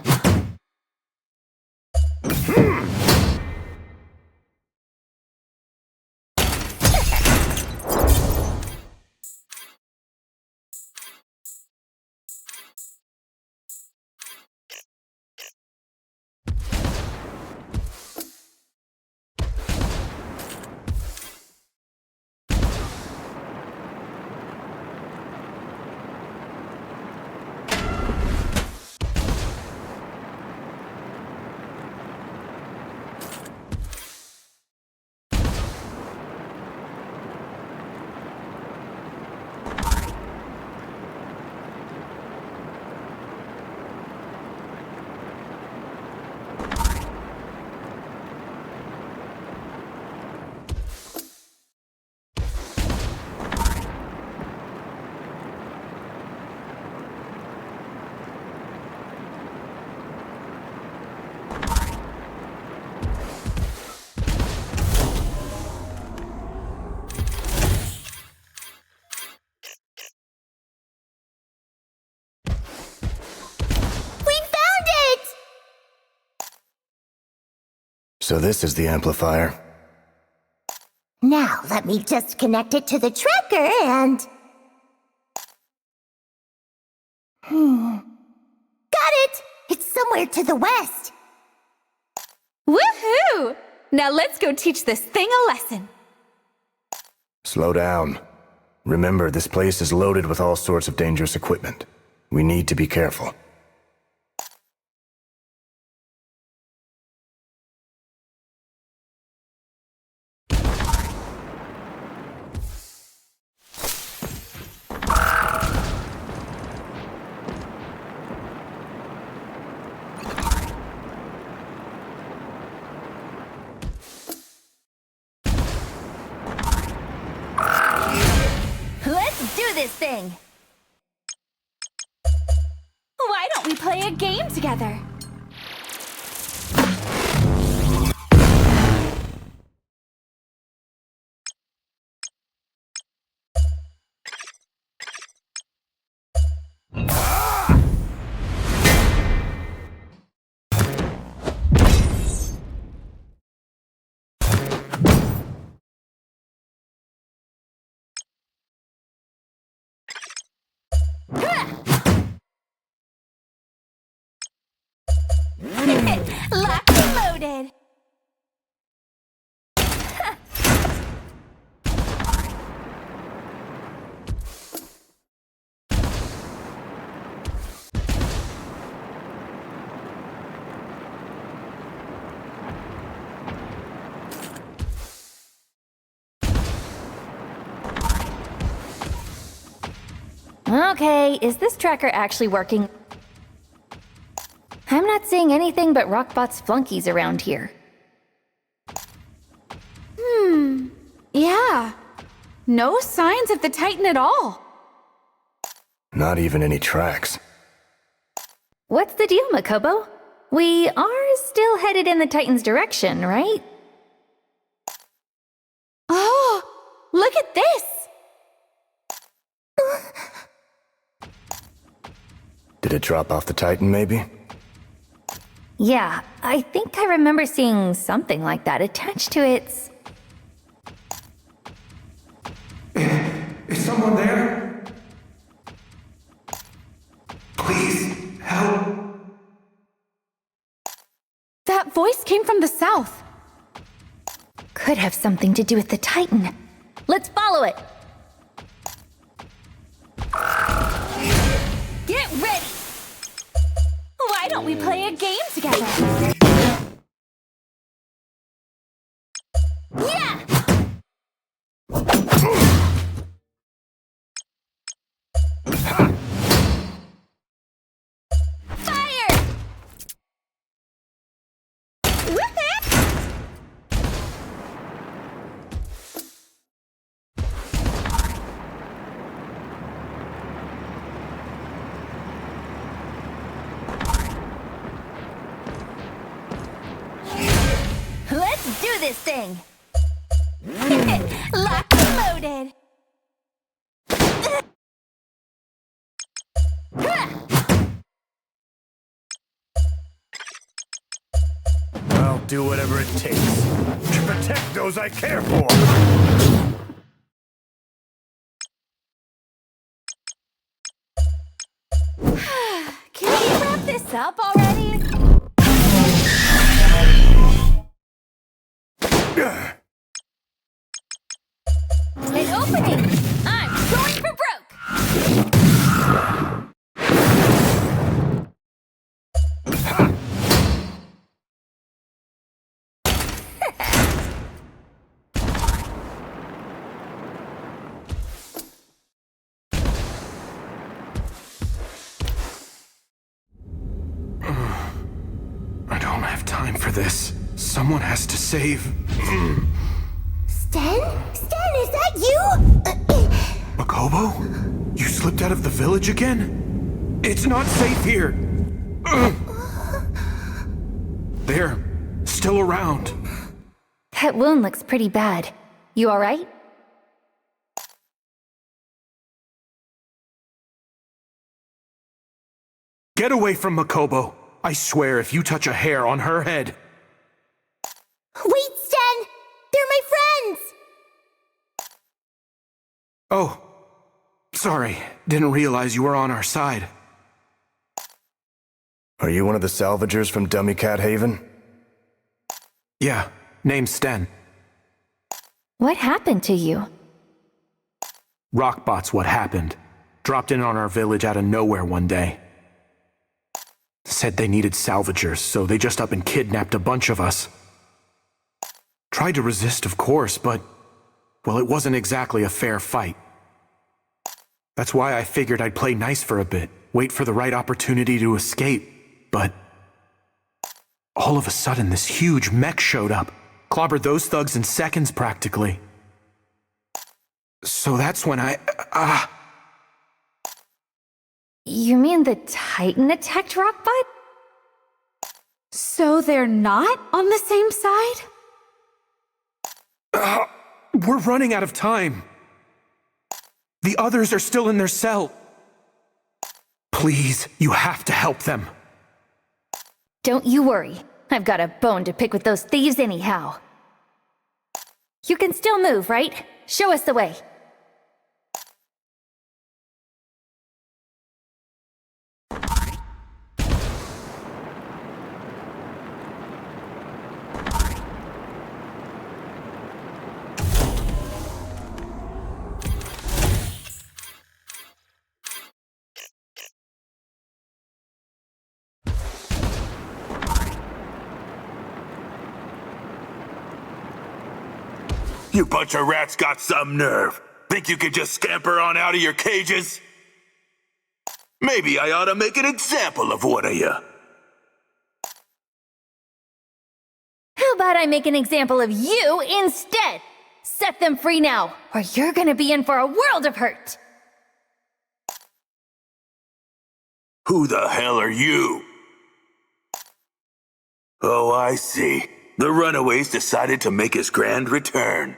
So this is the amplifier. Now, let me just connect it to the tracker and... Got it! It's somewhere to the west. Woohoo! Now let's go teach this thing a lesson. Slow down. Remember, this place is loaded with all sorts of dangerous equipment. We need to be careful. Let's do this thing! Why don't we play a game together? Locked and loaded! Okay, is this tracker actually working? I'm not seeing anything but Rockbot's flunkies around here. Yeah. No signs of the Titan at all. Not even any tracks. What's the deal, Makobo? We are still headed in the Titan's direction, right? Oh, look at this! Did it drop off the Titan, maybe? Yeah, I think I remember seeing something like that attached to its... Is someone there? Please, help. That voice came from the south. Could have something to do with the Titan. Let's follow it! Get ready! Why don't we play a game together? Yeah! Fire! Whoop-it! Let's do this thing! Locked and loaded! I'll do whatever it takes to protect those I care for. Can we wrap this up already? An opening! I'm going for broke! I don't have time for this. Someone has to save. Sten? Sten, is that you? Makobo? You slipped out of the village again? It's not safe here. They're still around. That wound looks pretty bad. You alright? Get away from Makobo. I swear if you touch a hair on her head. Wait, Sten! They're my friends! Oh. Sorry. Didn't realize you were on our side. Are you one of the salvagers from Dummy Cat Haven? Yeah. Name's Sten. What happened to you? Rockbot's what happened. Dropped in on our village out of nowhere one day. Said they needed salvagers, so they just up and kidnapped a bunch of us. Tried to resist, of course, but... well, it wasn't exactly a fair fight. That's why I figured I'd play nice for a bit, wait for the right opportunity to escape, but... all of a sudden, this huge mech showed up. Clobbered those thugs in seconds, practically. So that's when I... You mean the Titan attacked Rockbot? So they're not on the same side? We're running out of time. The others are still in their cell. Please, you have to help them. Don't you worry. I've got a bone to pick with those thieves anyhow. You can still move, right? Show us the way. You bunch of rats got some nerve. Think you could just scamper on out of your cages? Maybe I ought to make an example of one of you. How about I make an example of you instead? Set them free now, or you're gonna be in for a world of hurt. Who the hell are you? Oh, I see. The runaways decided to make his grand return.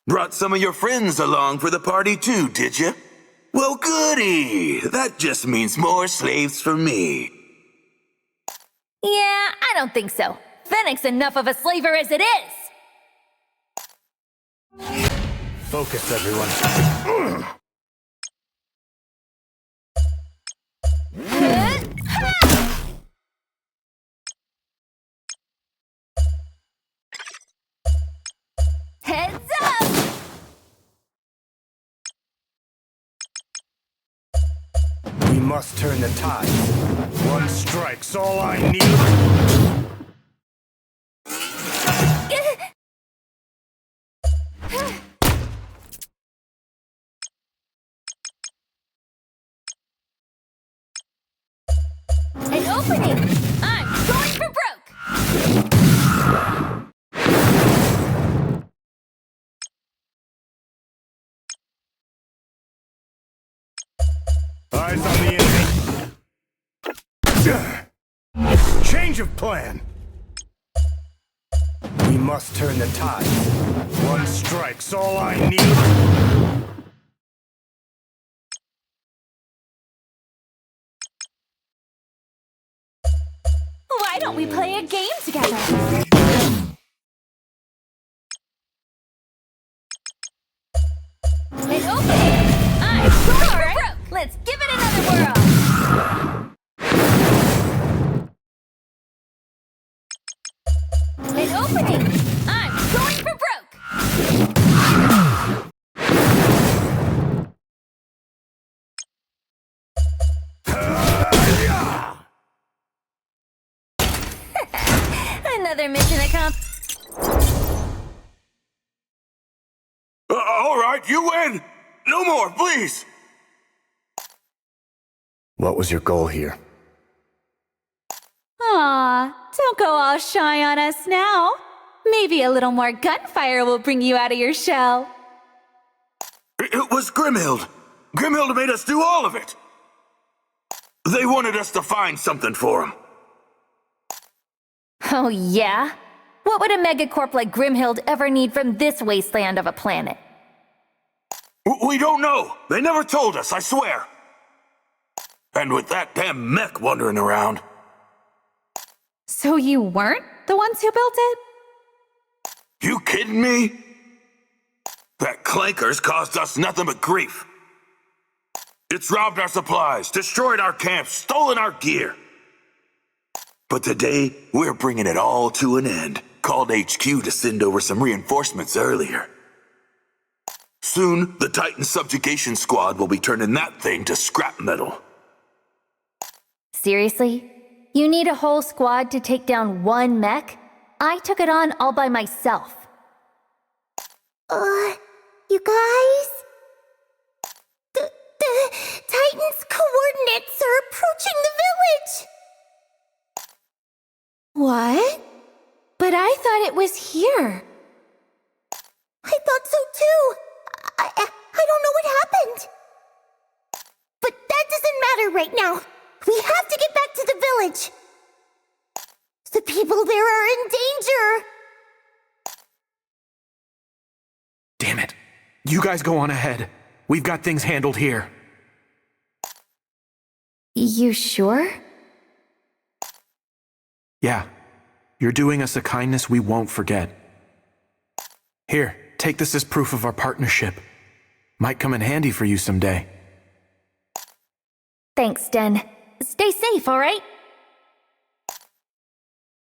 Brought some of your friends along for the party too, did you? Well, goody! That just means more slaves for me. Yeah, I don't think so. Fennec's enough of a slaver as it is! Focus, everyone. Heads up! We must turn the tide. One strike's all I need. An opening! I'm going for broke! Eyes on the enemy. Change of plan. We must turn the tide. One strike's all I need. Why don't we play a game together? An opening! I'm sure! Let's give it another whirl! An opening! I'm going for broke! Another mission accomplished. All right, you win! No more, please! What was your goal here? Aw, don't go all shy on us now. Maybe a little more gunfire will bring you out of your shell. It was Grimhild. Grimhild made us do all of it. They wanted us to find something for him. Oh, yeah? What would a megacorp like Grimhild ever need from this wasteland of a planet? We don't know. They never told us, I swear. And with that damn mech wandering around. So you weren't the ones who built it? You kidding me? That clanker's caused us nothing but grief. It's robbed our supplies, destroyed our camps, stolen our gear. But today, we're bringing it all to an end. Called HQ to send over some reinforcements earlier. Soon, the Titan Subjugation Squad will be turning that thing to scrap metal. Seriously? You need a whole squad to take down one mech? I took it on all by myself. You guys? The Titan's coordinates are approaching the village! What? But I thought it was here. I thought so too. I don't know what happened. But that doesn't matter right now. We have to get back to the village. The people there are in danger. Damn it. You guys go on ahead. We've got things handled here. You sure? Yeah. You're doing us a kindness we won't forget. Here, take this as proof of our partnership. Might come in handy for you someday. Thanks, Den. Stay safe, all right?